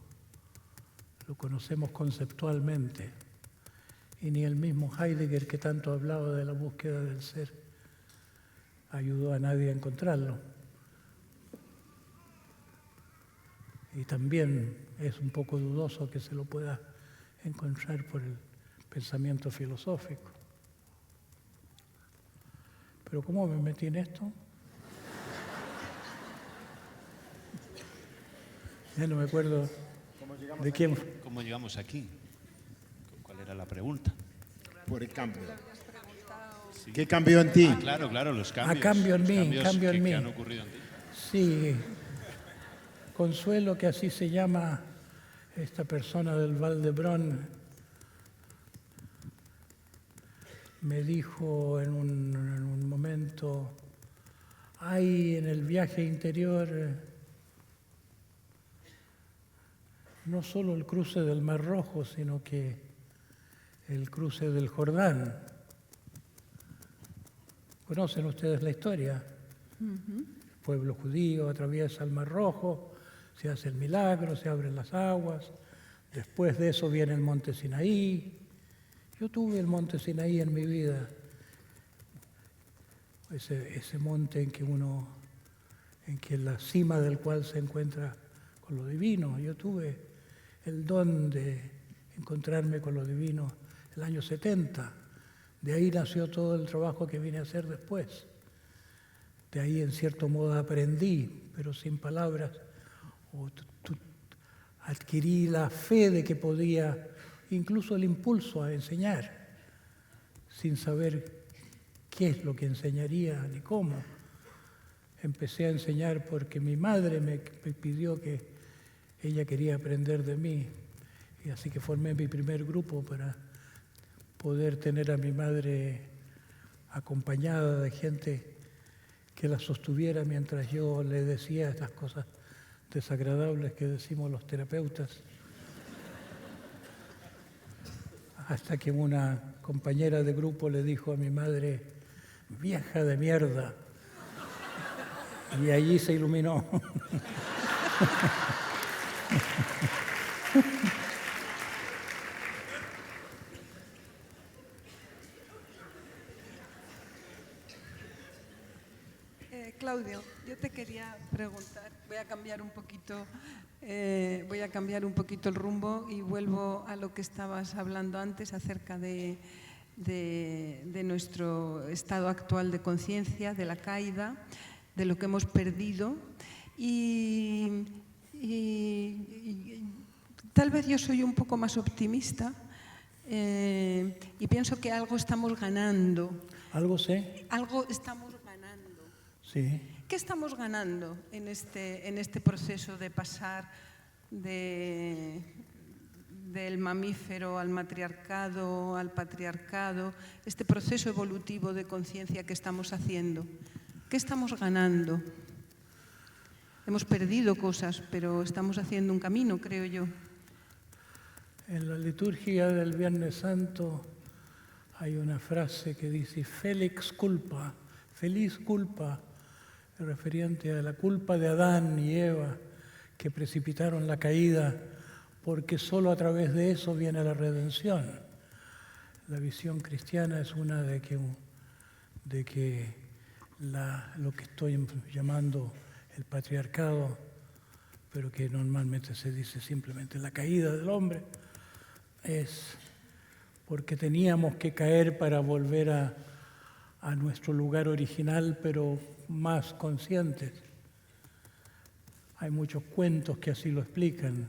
lo conocemos conceptualmente. Y ni el mismo Heidegger, que tanto ha hablado de la búsqueda del ser, ayudó a nadie a encontrarlo. Y también es un poco dudoso que se lo pueda encontrar por el pensamiento filosófico. Pero ¿cómo me metí en esto? Ya no me acuerdo de quién. ¿Cómo llegamos aquí? ¿Cuál era la pregunta? Por el cambio. Sí. ¿Qué cambió en ti? Claro, los cambios. Cambio en mí, cambio en mí. ¿Qué han ocurrido en ti? Sí, Consuelo, que así se llama esta persona del Val d'Hebron, me dijo en un momento, hay en el viaje interior no solo el cruce del Mar Rojo, sino que el cruce del Jordán. ¿Conocen ustedes la historia? El pueblo judío atraviesa el Mar Rojo, se hace el milagro, se abren las aguas, después de eso viene el monte Sinaí. Yo tuve el monte Sinaí en mi vida, ese monte en que la cima del cual se encuentra con lo divino. Yo tuve el don de encontrarme con lo divino el año 70. De ahí nació todo el trabajo que vine a hacer después. De ahí, en cierto modo, aprendí, pero sin palabras, adquirí la fe de que podía, incluso el impulso a enseñar, sin saber qué es lo que enseñaría ni cómo. Empecé a enseñar porque mi madre me pidió que ella quería aprender de mí, y así que formé mi primer grupo para poder tener a mi madre acompañada de gente que la sostuviera mientras yo le decía estas cosas desagradables que decimos los terapeutas. Hasta que una compañera de grupo le dijo a mi madre, vieja de mierda, y allí se iluminó. Claudio, yo te quería preguntar, voy a cambiar un poquito el rumbo y vuelvo a lo que estabas hablando antes acerca de nuestro estado actual de conciencia, de la caída. de lo que hemos perdido y tal vez yo soy un poco más optimista y pienso que algo estamos ganando. ¿Algo sé? Algo estamos ganando. Sí. ¿Qué estamos ganando en este proceso de pasar del mamífero al matriarcado, al patriarcado, este proceso evolutivo de conciencia que estamos haciendo? ¿Qué estamos ganando? Hemos perdido cosas, pero estamos haciendo un camino, creo yo. En la liturgia del Viernes Santo hay una frase que dice Felix culpa, feliz culpa, referente a la culpa de Adán y Eva que precipitaron la caída, porque solo a través de eso viene la redención. La visión cristiana es una de que lo que estoy llamando el patriarcado, pero que normalmente se dice simplemente la caída del hombre, es porque teníamos que caer para volver a nuestro lugar original, pero más conscientes. Hay muchos cuentos que así lo explican.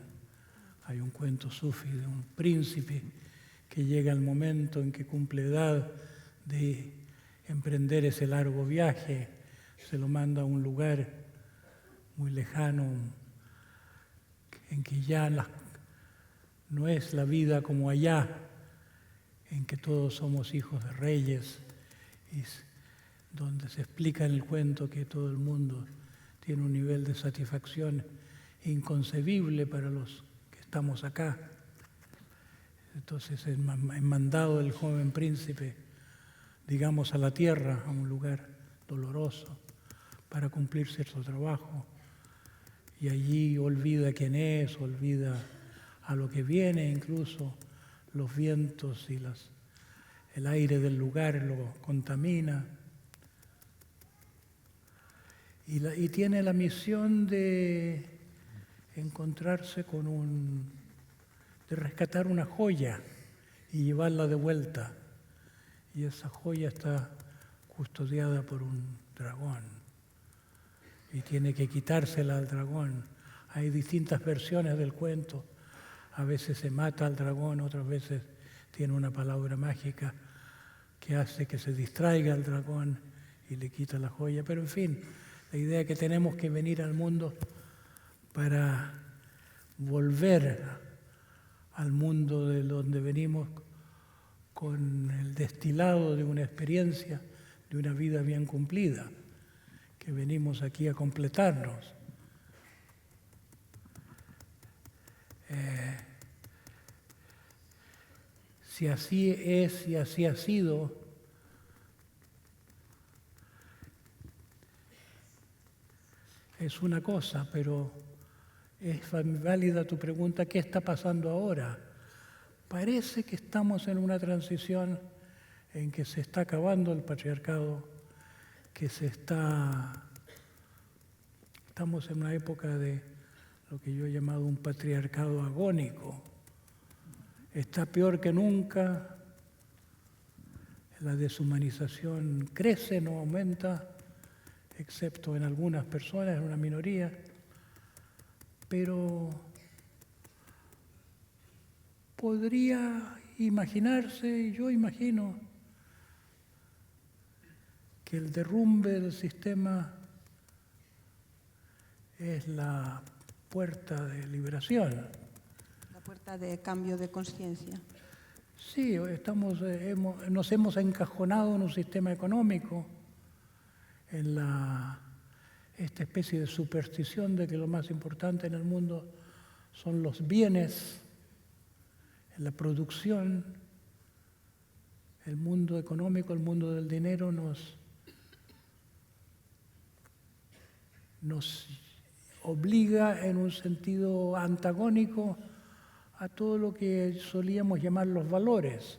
Hay un cuento sufí de un príncipe que llega al momento en que cumple edad de emprender ese largo viaje, se lo manda a un lugar muy lejano en que ya no es la vida como allá, en que todos somos hijos de reyes, y donde se explica en el cuento que todo el mundo tiene un nivel de satisfacción inconcebible para los que estamos acá. Entonces es mandado el joven príncipe, digamos, a la tierra, a un lugar doloroso, para cumplir cierto trabajo. Y allí olvida quién es, olvida a lo que viene, incluso los vientos y el aire del lugar lo contamina. Y tiene la misión de encontrarse de rescatar una joya y llevarla de vuelta. Y esa joya está custodiada por un dragón. Y tiene que quitársela al dragón. Hay distintas versiones del cuento. A veces se mata al dragón, otras veces tiene una palabra mágica que hace que se distraiga al dragón y le quita la joya. Pero en fin, la idea es que tenemos que venir al mundo para volver al mundo de donde venimos con el destilado de una experiencia, de una vida bien cumplida, que venimos aquí a completarnos. Si así es y así ha sido, es una cosa, pero es válida tu pregunta, ¿qué está pasando ahora? Parece que estamos en una transición en que se está acabando el patriarcado, que estamos en una época de lo que yo he llamado un patriarcado agónico. Está peor que nunca, la deshumanización crece, no aumenta, excepto en algunas personas, en una minoría, pero podría imaginarse, y yo imagino, que el derrumbe del sistema es la puerta de liberación. La puerta de cambio de conciencia. Sí, nos hemos encajonado en un sistema económico, en esta especie de superstición de que lo más importante en el mundo son los bienes, en la producción. El mundo económico, el mundo del dinero nos obliga en un sentido antagónico a todo lo que solíamos llamar los valores.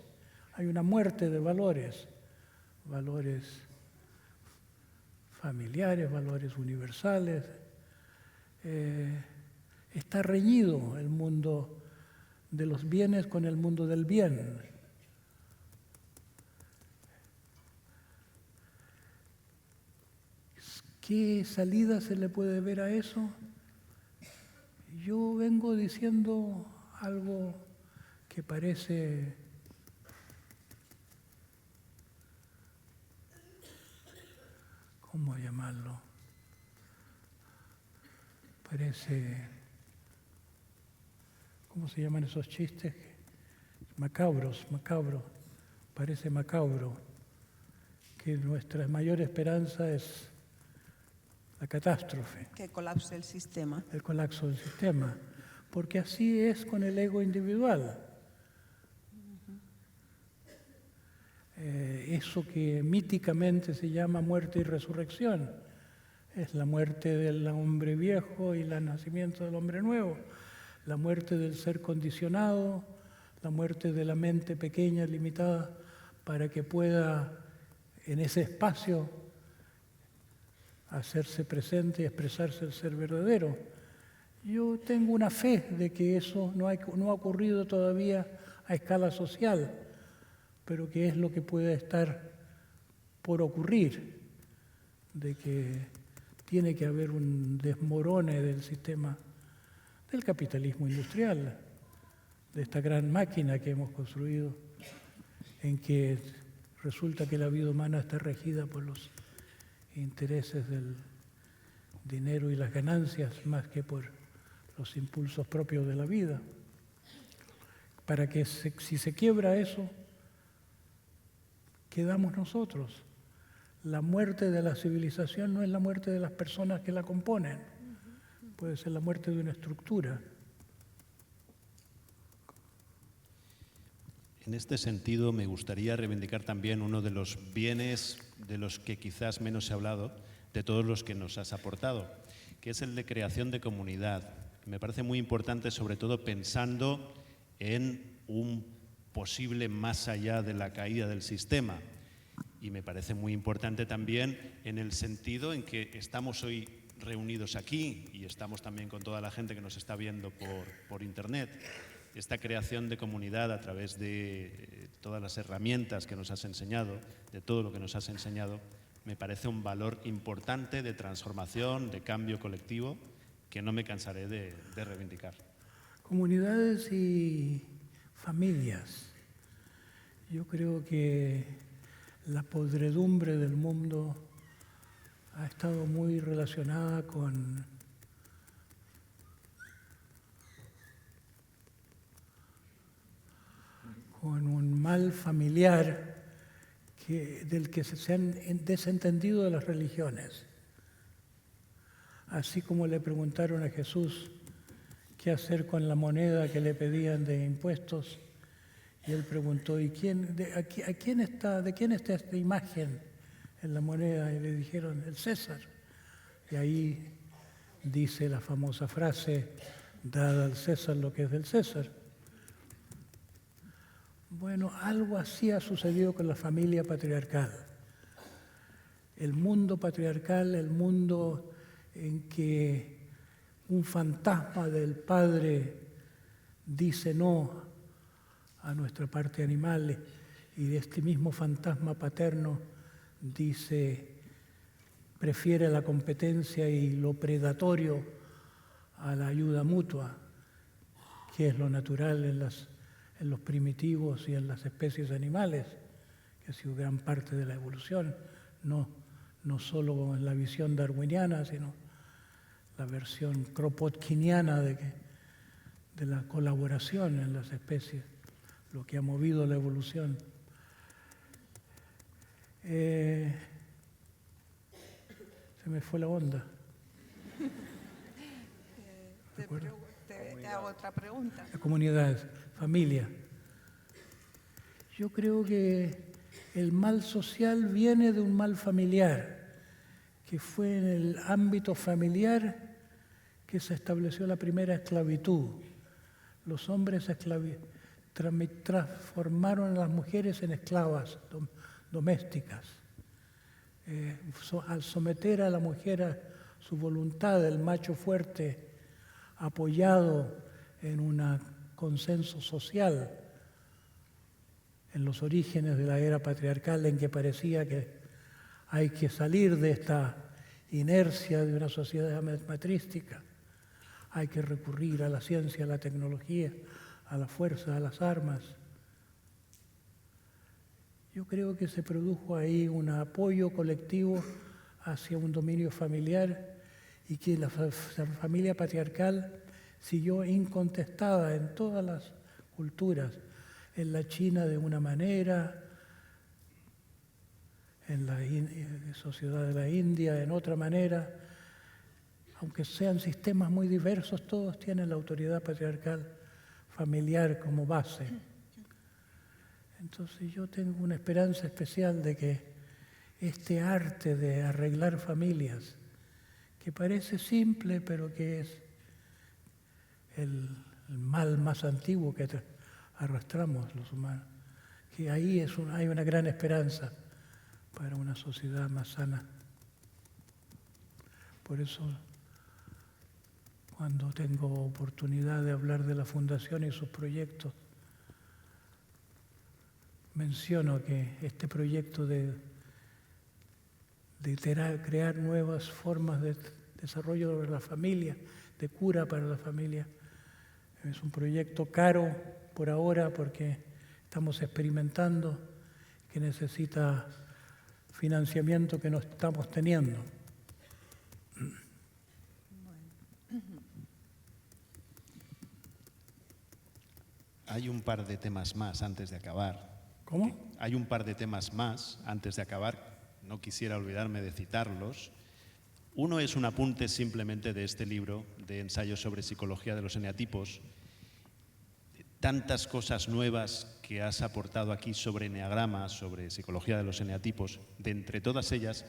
Hay una muerte de valores familiares, valores universales. Está reñido el mundo de los bienes con el mundo del bien. ¿Qué salida se le puede ver a eso? Yo vengo diciendo algo que parece ¿cómo llamarlo? Parece, ¿cómo se llaman esos chistes? Macabro, parece macabro, que nuestra mayor esperanza es la catástrofe. Que colapse el sistema. El colapso del sistema, porque así es con el ego individual. Eso que míticamente se llama muerte y resurrección, es la muerte del hombre viejo y el nacimiento del hombre nuevo, la muerte del ser condicionado, la muerte de la mente pequeña, limitada, para que pueda en ese espacio hacerse presente y expresarse el ser verdadero. Yo tengo una fe de que eso no ha ocurrido todavía a escala social, pero que es lo que puede estar por ocurrir, de que tiene que haber un desmorone del sistema del capitalismo industrial, de esta gran máquina que hemos construido, en que resulta que la vida humana está regida por los intereses del dinero y las ganancias más que por los impulsos propios de la vida. Para que si se quiebra eso, quedamos nosotros. La muerte de la civilización no es la muerte de las personas que la componen, puede ser la muerte de una estructura. En este sentido, me gustaría reivindicar también uno de los bienes de los que quizás menos se ha hablado, de todos los que nos has aportado, que es el de creación de comunidad. Me parece muy importante, sobre todo pensando en un posible más allá de la caída del sistema. Y me parece muy importante también en el sentido en que estamos hoy reunidos aquí y estamos también con toda la gente que nos está viendo por Internet. Esta creación de comunidad a través de todas las herramientas que nos has enseñado, de todo lo que nos has enseñado, me parece un valor importante de transformación, de cambio colectivo, que no me cansaré de reivindicar. Comunidades y familias. Yo creo que la podredumbre del mundo ha estado muy relacionada con un mal familiar del que se han desentendido de las religiones. Así como le preguntaron a Jesús qué hacer con la moneda que le pedían de impuestos, y él preguntó, ¿de quién está esta imagen en la moneda? Y le dijeron, el César. Y ahí dice la famosa frase, dad al César lo que es del César. Bueno, algo así ha sucedido con la familia patriarcal. El mundo patriarcal, el mundo en que un fantasma del padre dice no a nuestra parte animal y de este mismo fantasma paterno prefiere la competencia y lo predatorio a la ayuda mutua, que es lo natural en los primitivos y en las especies animales, que ha sido gran parte de la evolución, no solo en la visión darwiniana, sino la versión kropotkiniana de la colaboración en las especies, lo que ha movido la evolución. Se me fue la onda. Te hago otra pregunta. La comunidad, familia. Yo creo que el mal social viene de un mal familiar, que fue en el ámbito familiar que se estableció la primera esclavitud. Los hombres transformaron a las mujeres en esclavas domésticas. Al someter a la mujer a su voluntad, el macho fuerte, apoyado en un consenso social, en los orígenes de la era patriarcal, en que parecía que hay que salir de esta inercia de una sociedad matrística. Hay que recurrir a la ciencia, a la tecnología, a la fuerza, a las armas. Yo creo que se produjo ahí un apoyo colectivo hacia un dominio familiar y que la familia patriarcal siguió incontestada en todas las culturas, en la China de una manera, en la sociedad de la India en otra manera. Aunque sean sistemas muy diversos, todos tienen la autoridad patriarcal familiar como base. Entonces yo tengo una esperanza especial de que este arte de arreglar familias, que parece simple, pero que es el mal más antiguo que arrastramos los humanos, que ahí hay una gran esperanza para una sociedad más sana. Por eso, cuando tengo oportunidad de hablar de la Fundación y sus proyectos, menciono que este proyecto de crear nuevas formas de desarrollo de la familia, de cura para la familia, es un proyecto caro por ahora porque estamos experimentando, que necesita financiamiento que no estamos teniendo. Hay un par de temas más antes de acabar. ¿Cómo? Hay un par de temas más antes de acabar. No quisiera olvidarme de citarlos. Uno es un apunte simplemente de este libro de ensayos sobre psicología de los eneatipos. Tantas cosas nuevas que has aportado aquí sobre eneagramas, sobre psicología de los eneatipos. De entre todas ellas,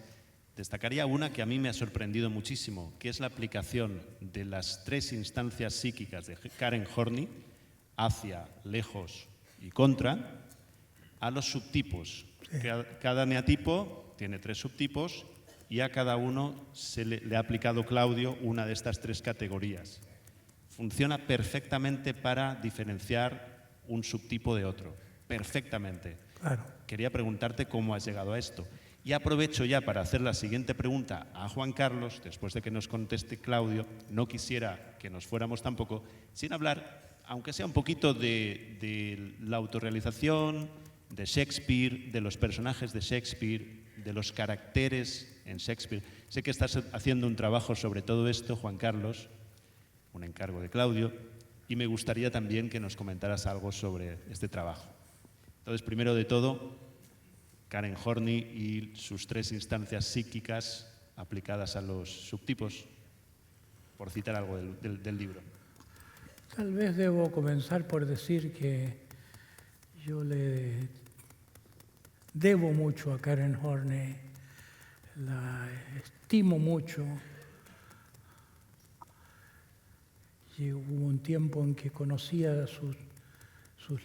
destacaría una que a mí me ha sorprendido muchísimo, que es la aplicación de las 3 instancias psíquicas de Karen Horney, hacia, lejos y contra, a los subtipos. Cada eneatipo tiene 3 subtipos y a cada uno le ha aplicado Claudio una de estas 3 categorías. Funciona perfectamente para diferenciar un subtipo de otro. Perfectamente. Claro. Quería preguntarte cómo has llegado a esto. Y aprovecho ya para hacer la siguiente pregunta a Juan Carlos, después de que nos conteste Claudio. No quisiera que nos fuéramos tampoco sin hablar, aunque sea un poquito de la autorrealización, de Shakespeare, de los personajes de Shakespeare, de los caracteres en Shakespeare. Sé que estás haciendo un trabajo sobre todo esto, Juan Carlos, un encargo de Claudio, y me gustaría también que nos comentaras algo sobre este trabajo. Entonces, primero de todo, Karen Horney y sus 3 instancias psíquicas aplicadas a los subtipos, por citar algo del libro. Tal vez debo comenzar por decir que yo le debo mucho a Karen Horney, la estimo mucho. Y hubo un tiempo en que conocía sus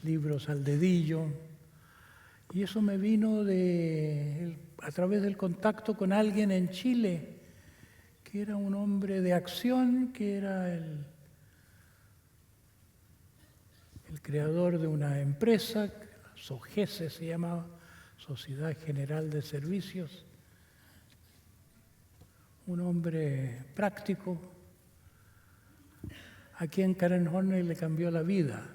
libros al dedillo, y eso me vino a través del contacto con alguien en Chile, que era un hombre de acción, que era el creador de una empresa, SOGESE se llamaba, Sociedad General de Servicios, un hombre práctico, a quien Karen Horney le cambió la vida.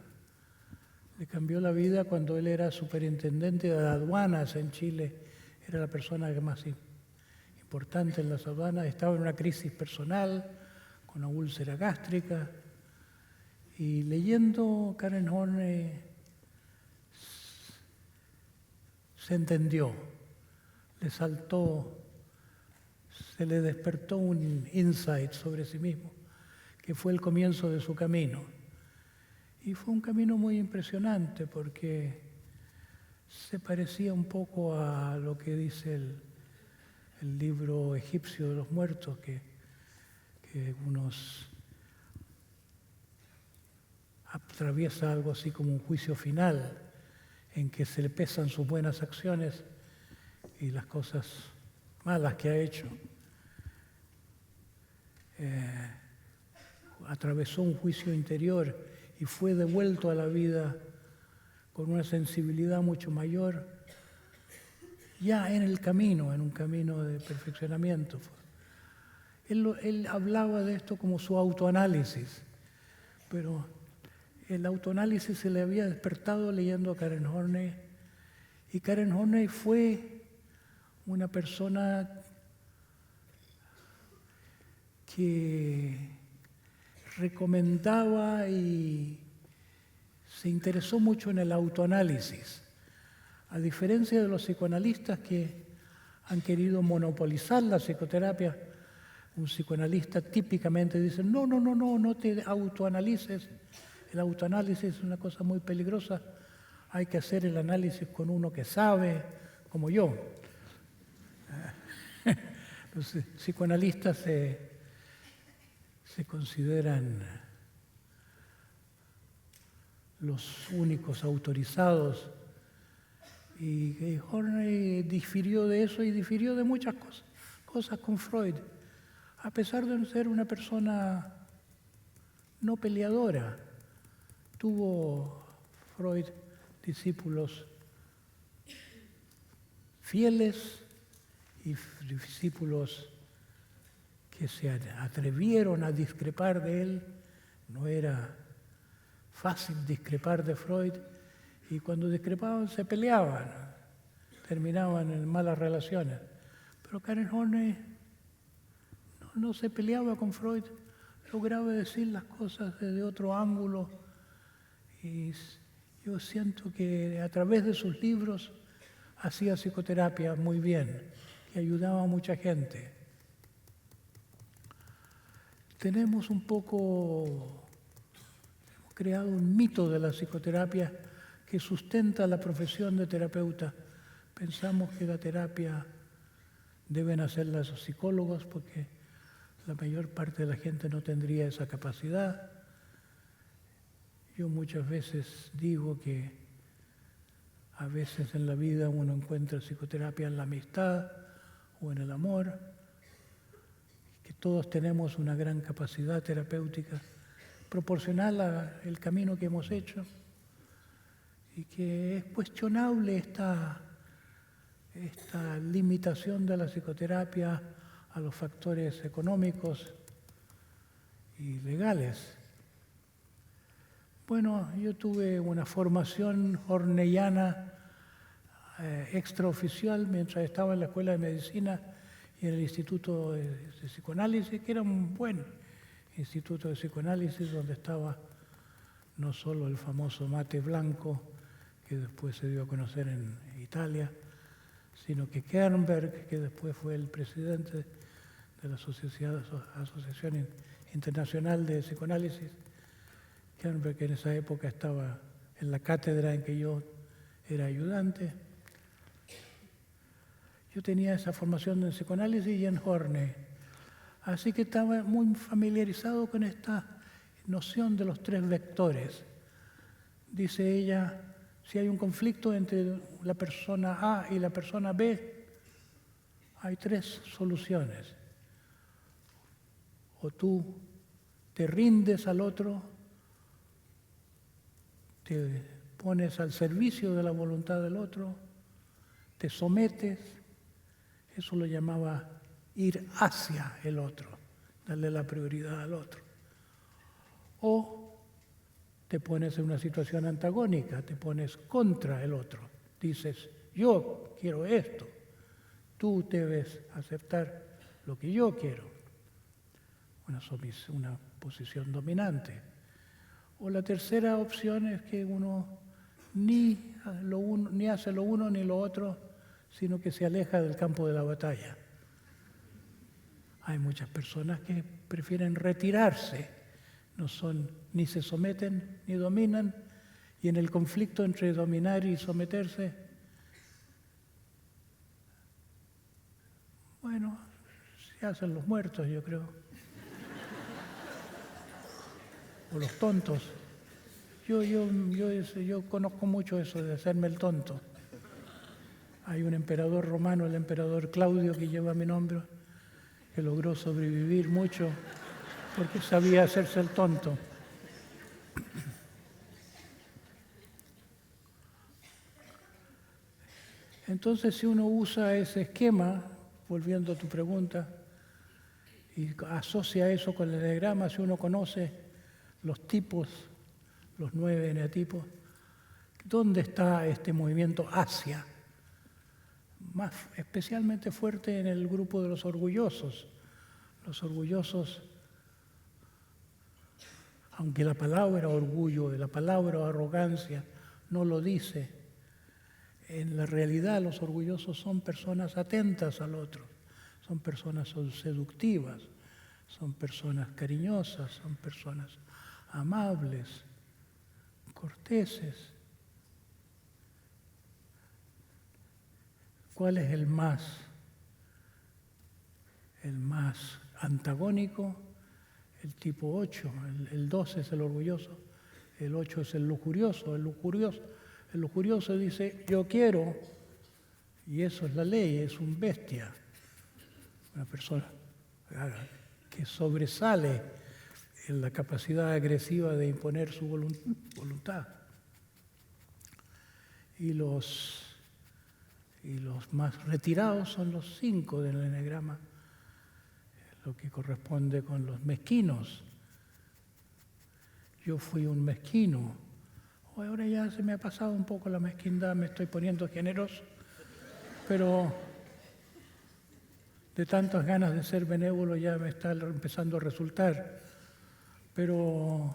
Le cambió la vida cuando él era superintendente de aduanas en Chile. Era la persona más importante en las aduanas. Estaba en una crisis personal, con una úlcera gástrica. Y leyendo Karen Horney se entendió, le saltó, se le despertó un insight sobre sí mismo, que fue el comienzo de su camino. Y fue un camino muy impresionante porque se parecía un poco a lo que dice el libro egipcio de los muertos, que unos atraviesa algo así como un juicio final en que se le pesan sus buenas acciones y las cosas malas que ha hecho. Atravesó un juicio interior y fue devuelto a la vida con una sensibilidad mucho mayor, ya en el camino, en un camino de perfeccionamiento. Él hablaba de esto como su autoanálisis, pero el autoanálisis se le había despertado leyendo a Karen Horney, y Karen Horney fue una persona que recomendaba y se interesó mucho en el autoanálisis, a diferencia de los psicoanalistas que han querido monopolizar la psicoterapia. Un psicoanalista típicamente dice, no te autoanalices, el autoanálisis es una cosa muy peligrosa, hay que hacer el análisis con uno que sabe, como yo. Los psicoanalistas se consideran los únicos autorizados, y Horney difirió de eso y difirió de muchas cosas con Freud, a pesar de ser una persona no peleadora. Tuvo Freud discípulos fieles y discípulos que se atrevieron a discrepar de él. No era fácil discrepar de Freud, y cuando discrepaban se peleaban, terminaban en malas relaciones. Pero Karen Horney no se peleaba con Freud, lograba decir las cosas desde otro ángulo, y yo siento que a través de sus libros hacía psicoterapia muy bien, que ayudaba a mucha gente. Hemos creado un mito de la psicoterapia que sustenta la profesión de terapeuta. Pensamos que la terapia deben hacerla los psicólogos porque la mayor parte de la gente no tendría esa capacidad. Yo muchas veces digo que a veces en la vida uno encuentra psicoterapia en la amistad o en el amor, que todos tenemos una gran capacidad terapéutica proporcional al camino que hemos hecho, y que es cuestionable esta limitación de la psicoterapia a los factores económicos y legales. Bueno, yo tuve una formación horneyana extraoficial mientras estaba en la Escuela de Medicina y en el Instituto de Psicoanálisis, que era un buen instituto de psicoanálisis donde estaba no solo el famoso Mate Blanco, que después se dio a conocer en Italia, sino que Kernberg, que después fue el presidente de la Asociación Internacional de Psicoanálisis. Kernberg en esa época estaba en la cátedra en que yo era ayudante. Yo tenía esa formación en psicoanálisis y en Horney, así que estaba muy familiarizado con esta noción de los tres vectores. Dice ella, si hay un conflicto entre la persona A y la persona B, hay tres soluciones. O tú te rindes al otro, te pones al servicio de la voluntad del otro, te sometes, eso lo llamaba ir hacia el otro, darle la prioridad al otro. O te pones en una situación antagónica, te pones contra el otro, dices, yo quiero esto, tú debes aceptar lo que yo quiero, una posición dominante. O la tercera opción es que uno ni hace lo uno ni lo otro, sino que se aleja del campo de la batalla. Hay muchas personas que prefieren retirarse, ni se someten ni dominan, y en el conflicto entre dominar y someterse, bueno, se hacen los muertos, yo creo. O los tontos. Yo conozco mucho eso de hacerme el tonto. Hay un emperador romano, el emperador Claudio, que lleva mi nombre, que logró sobrevivir mucho porque sabía hacerse el tonto. Entonces, si uno usa ese esquema, volviendo a tu pregunta, y asocia eso con el eneagrama. Si uno conoce los tipos, los 9 eneatipos, ¿dónde está este movimiento hacia? Más especialmente fuerte en el grupo de los orgullosos. Los orgullosos, aunque la palabra orgullo, la palabra arrogancia no lo dice, en la realidad los orgullosos son personas atentas al otro, son personas seductivas, son personas cariñosas, son personas amables, corteses. ¿Cuál es el más antagónico? El tipo 8, el 12 es el orgulloso, el 8 es el lujurioso. El lujurioso dice, yo quiero, y eso es la ley, es un bestia, una persona que sobresale en la capacidad agresiva de imponer su voluntad. Y los más retirados son los 5 del eneagrama, lo que corresponde con los mezquinos. Yo fui un mezquino. Ahora ya se me ha pasado un poco la mezquindad, me estoy poniendo generoso, pero de tantas ganas de ser benévolo ya me está empezando a resultar. Pero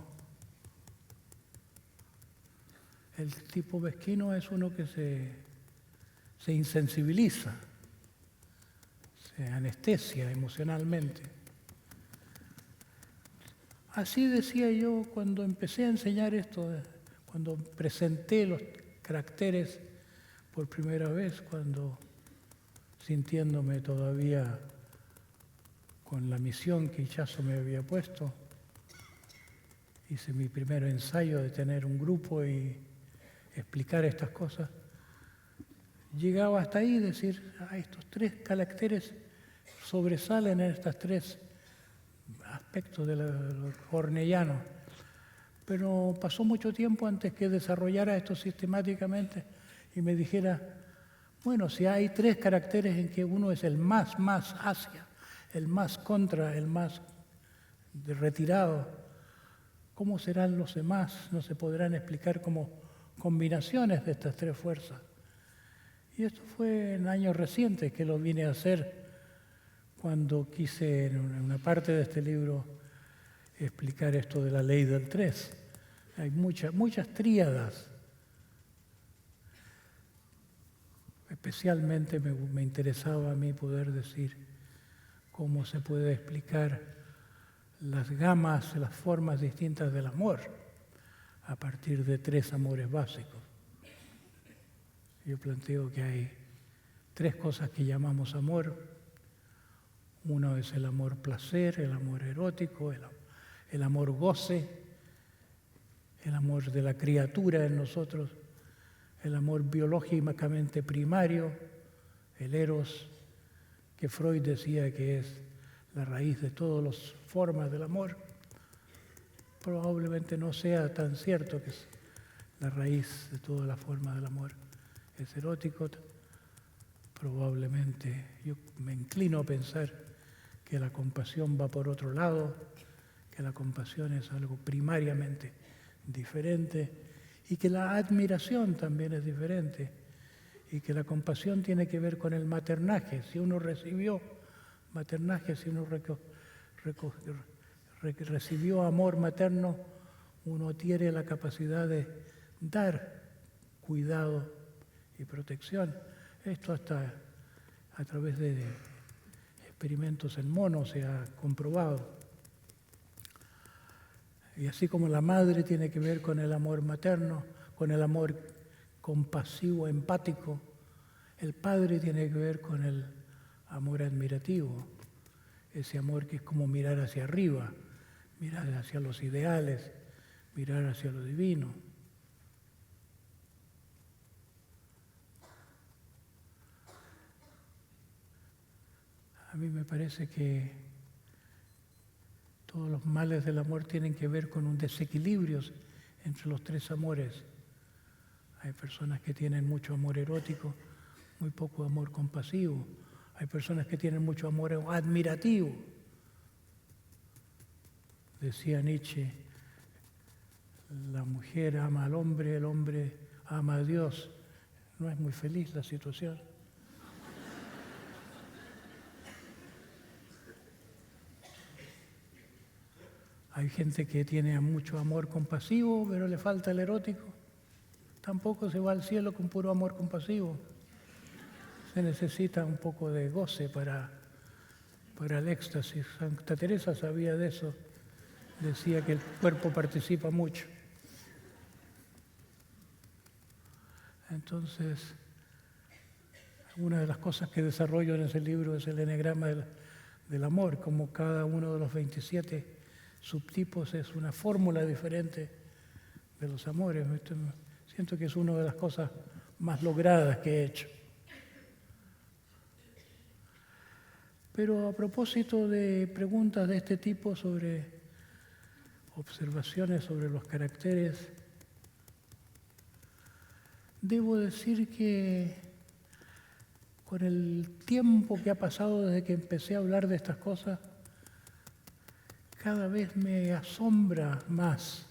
el tipo mezquino es uno que se insensibiliza, se anestesia emocionalmente. Así decía yo cuando empecé a enseñar esto, cuando presenté los caracteres por primera vez, cuando sintiéndome todavía con la misión que Ichazo me había puesto, hice mi primer ensayo de tener un grupo y explicar estas cosas. Llegaba hasta ahí decir, estos 3 caracteres sobresalen en estos 3 aspectos de lo cornellano. Pero pasó mucho tiempo antes que desarrollara esto sistemáticamente y me dijera, bueno, si hay 3 caracteres en que uno es el más hacia, el más contra, el más retirado, ¿cómo serán los demás? No se podrán explicar como combinaciones de estas 3 fuerzas. Y esto fue en años recientes que lo vine a hacer cuando quise en una parte de este libro explicar esto de la ley del 3. Hay muchas tríadas. Especialmente me interesaba a mí poder decir cómo se puede explicar las gamas, las formas distintas del amor a partir de 3 amores básicos. Yo planteo que hay 3 cosas que llamamos amor. Uno es el amor placer, el amor erótico, el amor goce, el amor de la criatura en nosotros, el amor biológicamente primario, el eros, que Freud decía que es la raíz de todas las formas del amor. Probablemente no sea tan cierto que es la raíz de todas las formas del amor. Es erótico, probablemente yo me inclino a pensar que la compasión va por otro lado, que la compasión es algo primariamente diferente y que la admiración también es diferente y que la compasión tiene que ver con el maternaje. Si uno recibió maternaje, si uno recibió amor materno, uno tiene la capacidad de dar cuidado y protección. Esto hasta a través de experimentos en monos se ha comprobado. Y así como la madre tiene que ver con el amor materno, con el amor compasivo, empático, el padre tiene que ver con el amor admirativo, ese amor que es como mirar hacia arriba, mirar hacia los ideales, mirar hacia lo divino. A mí me parece que todos los males del amor tienen que ver con un desequilibrio entre los 3 amores. Hay personas que tienen mucho amor erótico, muy poco amor compasivo. Hay personas que tienen mucho amor admirativo, decía Nietzsche, la mujer ama al hombre, el hombre ama a Dios. No es muy feliz la situación. Hay gente que tiene mucho amor compasivo, pero le falta el erótico. Tampoco se va al cielo con puro amor compasivo. Se necesita un poco de goce para el éxtasis. Santa Teresa sabía de eso. Decía que el cuerpo participa mucho. Entonces, una de las cosas que desarrollo en ese libro es el enegrama del amor, como cada uno de los 27 subtipos es una fórmula diferente de los amores. Siento que es una de las cosas más logradas que he hecho. Pero a propósito de preguntas de este tipo sobre observaciones sobre los caracteres, debo decir que con el tiempo que ha pasado desde que empecé a hablar de estas cosas, cada vez me asombra más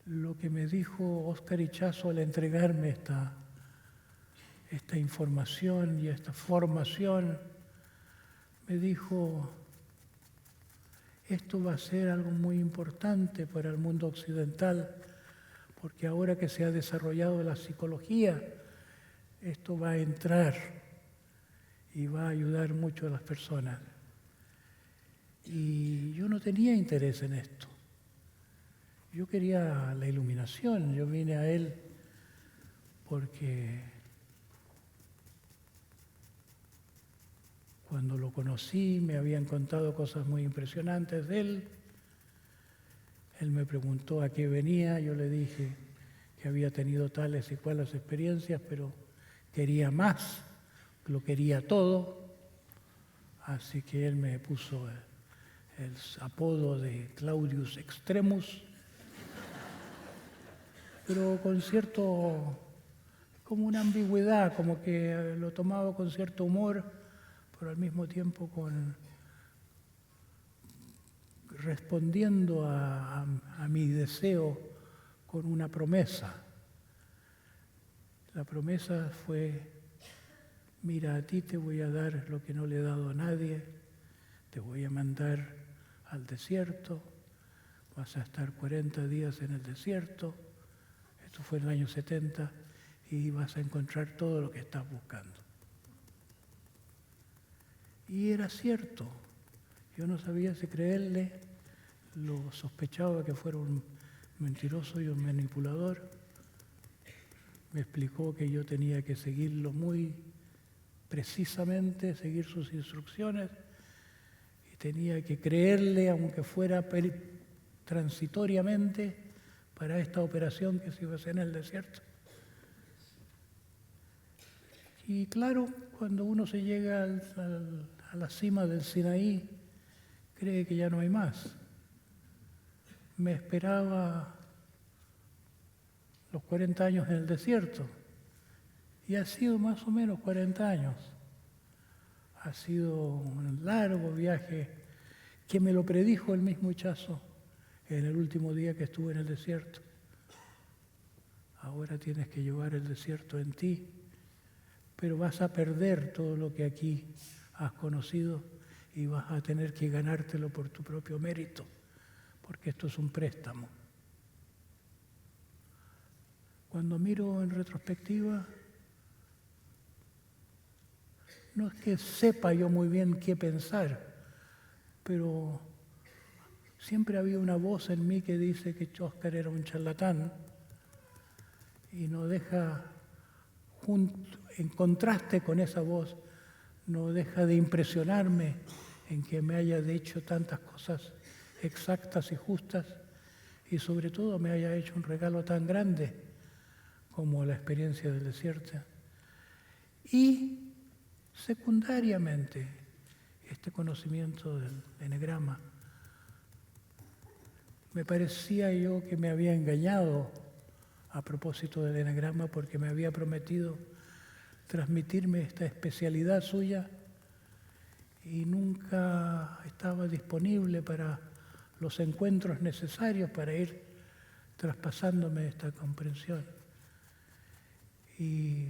lo que me dijo Óscar Ichazo al entregarme esta información y esta formación. Me dijo, esto va a ser algo muy importante para el mundo occidental, porque ahora que se ha desarrollado la psicología, esto va a entrar y va a ayudar mucho a las personas. Y yo no tenía interés en esto. Yo quería la iluminación. Yo vine a él porque cuando lo conocí me habían contado cosas muy impresionantes de él. Él me preguntó a qué venía. Yo le dije que había tenido tales y cuales experiencias, pero quería más. Lo quería todo, así que él me puso el apodo de Claudius Extremus, pero con como una ambigüedad, como que lo tomaba con cierto humor, pero al mismo tiempo respondiendo a mi deseo con una promesa. La promesa fue: mira, a ti te voy a dar lo que no le he dado a nadie, te voy a mandar al desierto, vas a estar 40 días en el desierto, esto fue en el año 70, y vas a encontrar todo lo que estás buscando. Y era cierto, yo no sabía si creerle, lo sospechaba que fuera un mentiroso y un manipulador. Me explicó que yo tenía que seguirlo muy precisamente, seguir sus instrucciones, y tenía que creerle, aunque fuera transitoriamente, para esta operación que se iba a hacer en el desierto. Y claro, cuando uno se llega a la cima del Sinaí, cree que ya no hay más. Me esperaba los 40 años en el desierto, y ha sido más o menos 40 años. Ha sido un largo viaje que me lo predijo el mismo Ichazo en el último día que estuve en el desierto. Ahora tienes que llevar el desierto en ti, pero vas a perder todo lo que aquí has conocido y vas a tener que ganártelo por tu propio mérito, porque esto es un préstamo. Cuando miro en retrospectiva, no es que sepa yo muy bien qué pensar, pero siempre había una voz en mí que dice que Óscar era un charlatán y no deja, en contraste con esa voz, no deja de impresionarme en que me haya dicho tantas cosas exactas y justas, y sobre todo me haya hecho un regalo tan grande como la experiencia del desierto. Y secundariamente, este conocimiento del enegrama. Me parecía yo que me había engañado a propósito del enegrama, porque me había prometido transmitirme esta especialidad suya, y nunca estaba disponible para los encuentros necesarios para ir traspasándome esta comprensión. Y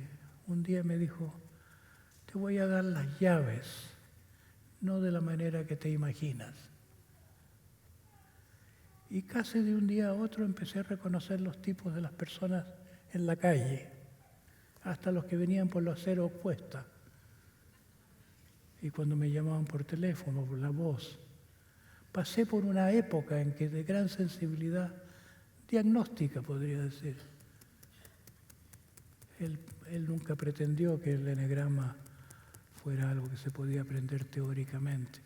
un día me dijo, te voy a dar las llaves, no de la manera que te imaginas. Y casi de un día a otro empecé a reconocer los tipos de las personas en la calle, hasta los que venían por la acera opuesta. Y cuando me llamaban por teléfono, por la voz. Pasé por una época en que de gran sensibilidad diagnóstica, podría decir. Él nunca pretendió que el enegrama fuera algo que se podía aprender teóricamente.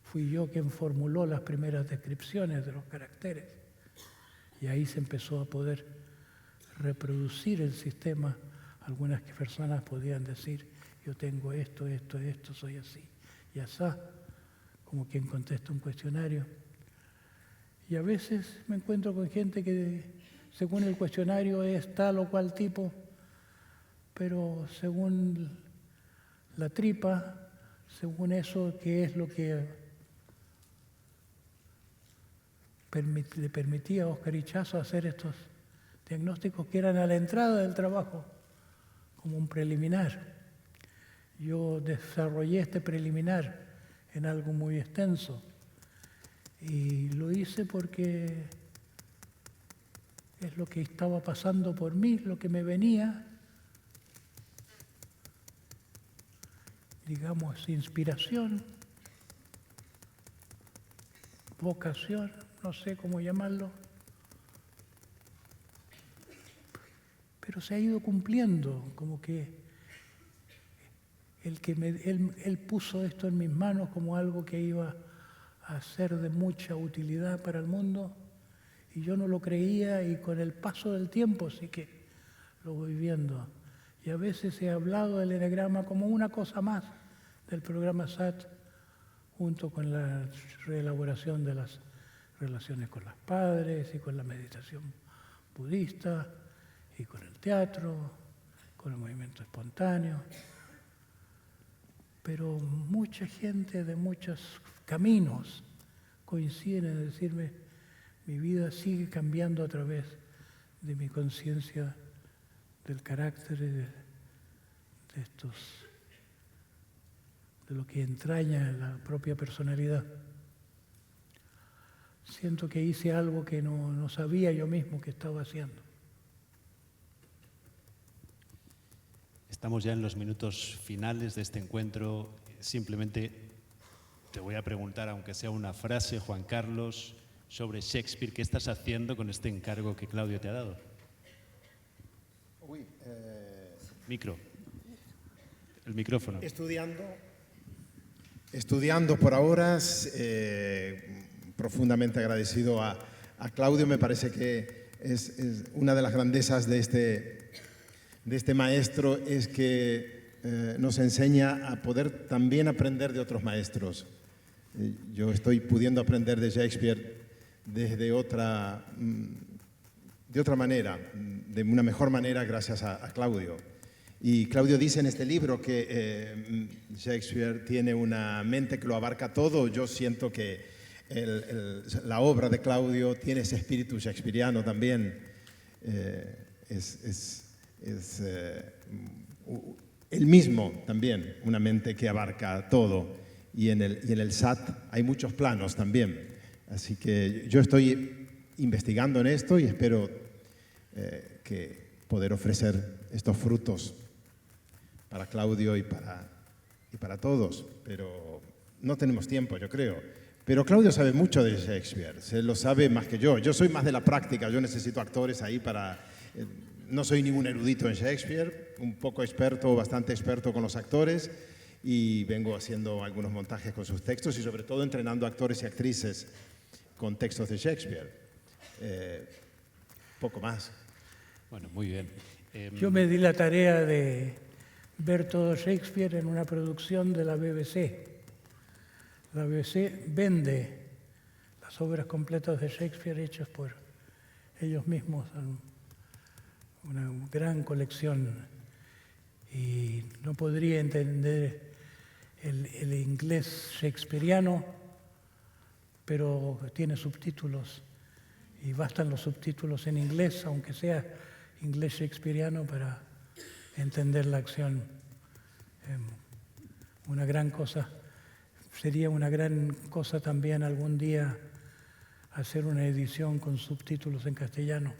Fui yo quien formuló las primeras descripciones de los caracteres y ahí se empezó a poder reproducir el sistema. Algunas personas podían decir, yo tengo esto, soy así y asá, como quien contesta un cuestionario. Y a veces me encuentro con gente que según el cuestionario es tal o cual tipo, pero según la tripa, según eso que es lo que le permitía a Óscar Ichazo hacer estos diagnósticos que eran a la entrada del trabajo, como un preliminar. Yo desarrollé este preliminar en algo muy extenso y lo hice porque es lo que estaba pasando por mí, lo que me venía, digamos, inspiración, vocación, no sé cómo llamarlo, pero se ha ido cumpliendo, como que él puso esto en mis manos como algo que iba a ser de mucha utilidad para el mundo y yo no lo creía y con el paso del tiempo sí que lo voy viendo. Y a veces he hablado del enegrama como una cosa más del programa SAT junto con la reelaboración de las relaciones con los padres y con la meditación budista y con el teatro, con el movimiento espontáneo. Pero mucha gente de muchos caminos coinciden en decirme, mi vida sigue cambiando a través de mi conciencia del carácter y de lo que entraña la propia personalidad. Siento que hice algo que no sabía yo mismo que estaba haciendo. Estamos ya en los minutos finales de este encuentro. Simplemente te voy a preguntar, aunque sea una frase, Juan Carlos, sobre Shakespeare. ¿Qué estás haciendo con este encargo que Claudio te ha dado? Micro. El micrófono. Estudiando por ahora, profundamente agradecido a Claudio. Me parece que es una de las grandezas de este maestro es que nos enseña a poder también aprender de otros maestros. Yo estoy pudiendo aprender de Shakespeare desde otra manera, de una mejor manera gracias a Claudio. Y Claudio dice en este libro que Shakespeare tiene una mente que lo abarca todo. Yo siento que la obra de Claudio tiene ese espíritu shakespeariano también. Él mismo también, una mente que abarca todo. Y en el SAT hay muchos planos también. Así que yo estoy investigando en esto y espero que poder ofrecer estos frutos para Claudio y para todos. Pero no tenemos tiempo, yo creo. Pero Claudio sabe mucho de Shakespeare, se lo sabe más que yo. Yo soy más de la práctica, yo necesito actores ahí para... No soy ningún erudito en Shakespeare, un poco experto, bastante experto con los actores y vengo haciendo algunos montajes con sus textos y sobre todo entrenando actores y actrices con textos de Shakespeare. Poco más. Bueno, muy bien. Yo me di la tarea de ver todo Shakespeare en una producción de la BBC. La BBC vende las obras completas de Shakespeare hechas por ellos mismos, una gran colección. Y no podría entender el inglés shakespeariano, pero tiene subtítulos y bastan los subtítulos en inglés, aunque sea inglés shakespeariano, para entender la acción. Una gran cosa, sería una gran cosa también algún día hacer una edición con subtítulos en castellano.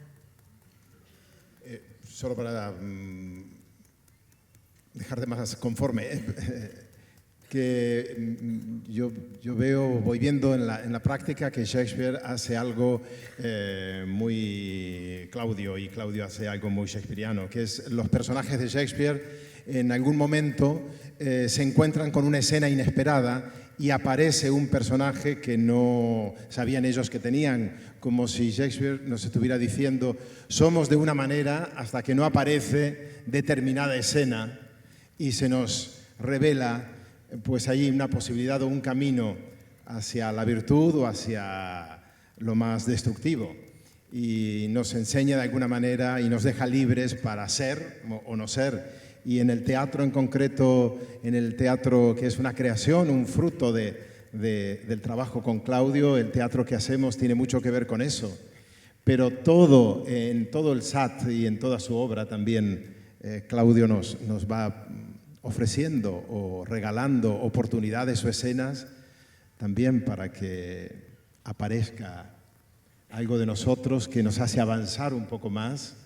Solo para dejarte más conforme, que yo voy viendo en la práctica que Shakespeare hace algo muy Claudio, y Claudio hace algo muy shakespeariano, que es los personajes de Shakespeare en algún momento se encuentran con una escena inesperada y aparece un personaje que no sabían ellos que tenían, como si Shakespeare nos estuviera diciendo: somos de una manera hasta que no aparece determinada escena y se nos revela pues ahí una posibilidad o un camino hacia la virtud o hacia lo más destructivo, y nos enseña de alguna manera y nos deja libres para ser o no ser. Y en el teatro en concreto, en el teatro que es una creación, un fruto del trabajo con Claudio, el teatro que hacemos tiene mucho que ver con eso. Pero en todo el SAT y en toda su obra también, Claudio nos va ofreciendo o regalando oportunidades o escenas también para que aparezca algo de nosotros que nos hace avanzar un poco más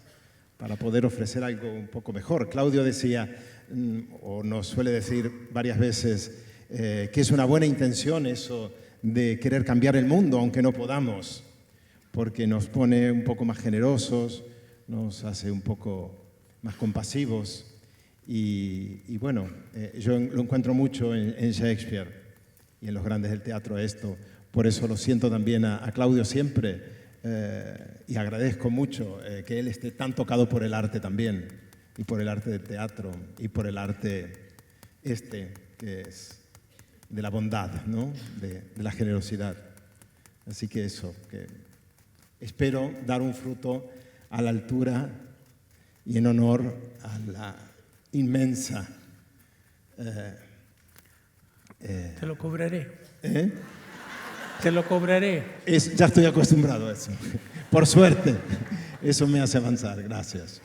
para poder ofrecer algo un poco mejor. Claudio decía, o nos suele decir varias veces, que es una buena intención eso de querer cambiar el mundo, aunque no podamos, porque nos pone un poco más generosos, nos hace un poco más compasivos. Y bueno, yo lo encuentro mucho en Shakespeare y en los grandes del teatro esto. Por eso lo siento también a Claudio siempre, y agradezco mucho que él esté tan tocado por el arte también, y por el arte del teatro, y por el arte que es de la bondad, ¿no? de la generosidad. Así que eso, que espero dar un fruto a la altura y en honor a la inmensa... Te lo cobraré. ¿Eh? Te lo cobraré. Ya estoy acostumbrado a eso. Por suerte, eso me hace avanzar. Gracias.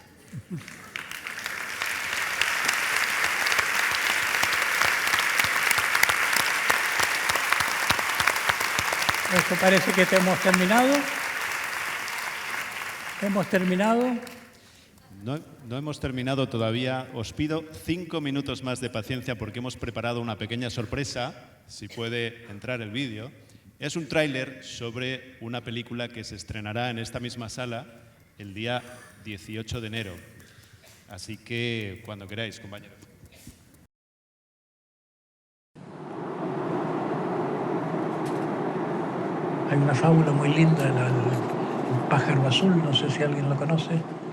Esto parece que hemos terminado. Hemos terminado. No hemos terminado todavía. Os pido 5 minutos más de paciencia porque hemos preparado una pequeña sorpresa, si puede entrar el vídeo. Es un tráiler sobre una película que se estrenará en esta misma sala el día 18 de enero. Así que cuando queráis, compañeros. Hay una fábula muy linda, el pájaro azul, no sé si alguien lo conoce,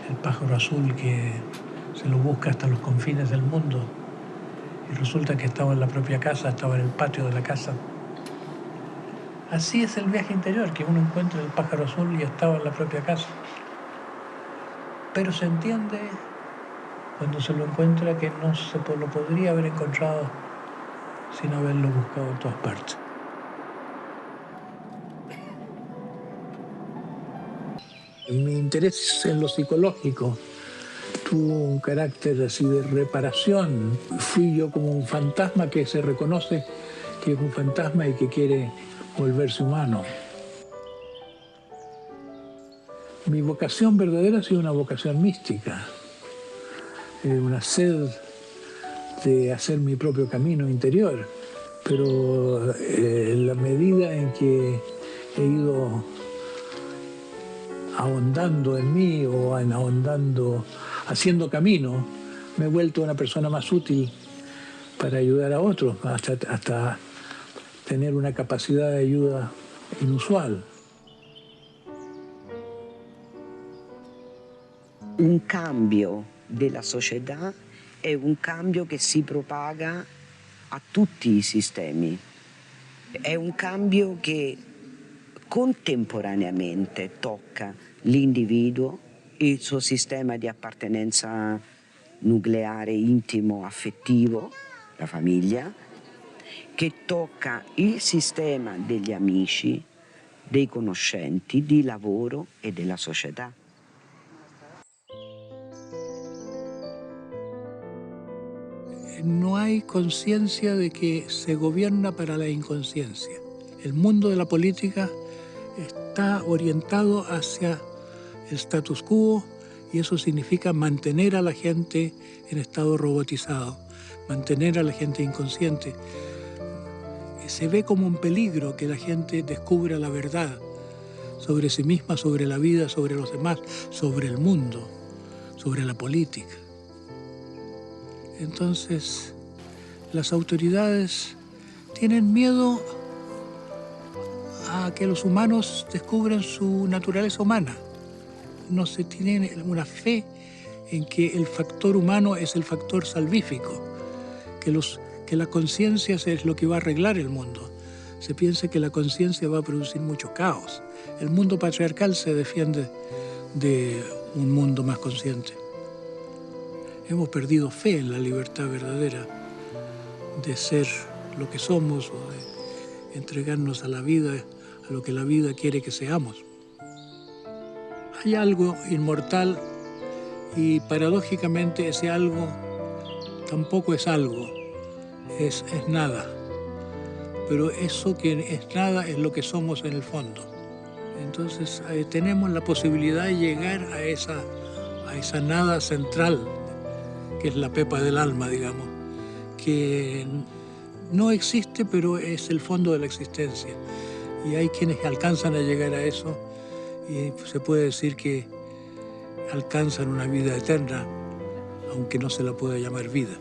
el pájaro azul que se lo busca hasta los confines del mundo y resulta que estaba en la propia casa, estaba en el patio de la casa. Así es el viaje interior, que uno encuentra el pájaro azul y estaba en la propia casa. Pero se entiende cuando se lo encuentra que no se lo podría haber encontrado sin haberlo buscado en todas partes. Mi interés en lo psicológico tuvo un carácter así de reparación. Fui yo como un fantasma que se reconoce que es un fantasma y que quiere volverse humano. Mi vocación verdadera ha sido una vocación mística, una sed de hacer mi propio camino interior, pero en la medida en que he ido ahondando en mí o ahondando, haciendo camino, me he vuelto una persona más útil para ayudar a otros, hasta tener una capacidad de ayuda inusual. Un cambio della società è un cambio che si propaga a tutti i sistemi. È un cambio che contemporaneamente tocca l'individuo, il suo sistema di appartenenza nucleare, intimo, affettivo, la famiglia, che tocca il sistema degli amici, dei conoscenti, di lavoro e della società. No hay conciencia de que se gobierna para la inconsciencia. El mundo de la política está orientado hacia el status quo y eso significa mantener a la gente en estado robotizado, mantener a la gente inconsciente. Se ve como un peligro que la gente descubra la verdad sobre sí misma, sobre la vida, sobre los demás, sobre el mundo, sobre la política. Entonces, las autoridades tienen miedo a que los humanos descubran su naturaleza humana. No se tiene una fe en que el factor humano es el factor salvífico, que la conciencia es lo que va a arreglar el mundo. Se piensa que la conciencia va a producir mucho caos. El mundo patriarcal se defiende de un mundo más consciente. Hemos perdido fe en la libertad verdadera de ser lo que somos o de entregarnos a la vida, a lo que la vida quiere que seamos. Hay algo inmortal y paradójicamente ese algo tampoco es algo, es nada. Pero eso que es nada es lo que somos en el fondo. Entonces tenemos la posibilidad de llegar a esa nada central, que es la pepa del alma, digamos, que no existe, pero es el fondo de la existencia. Y hay quienes alcanzan a llegar a eso y se puede decir que alcanzan una vida eterna, aunque no se la pueda llamar vida.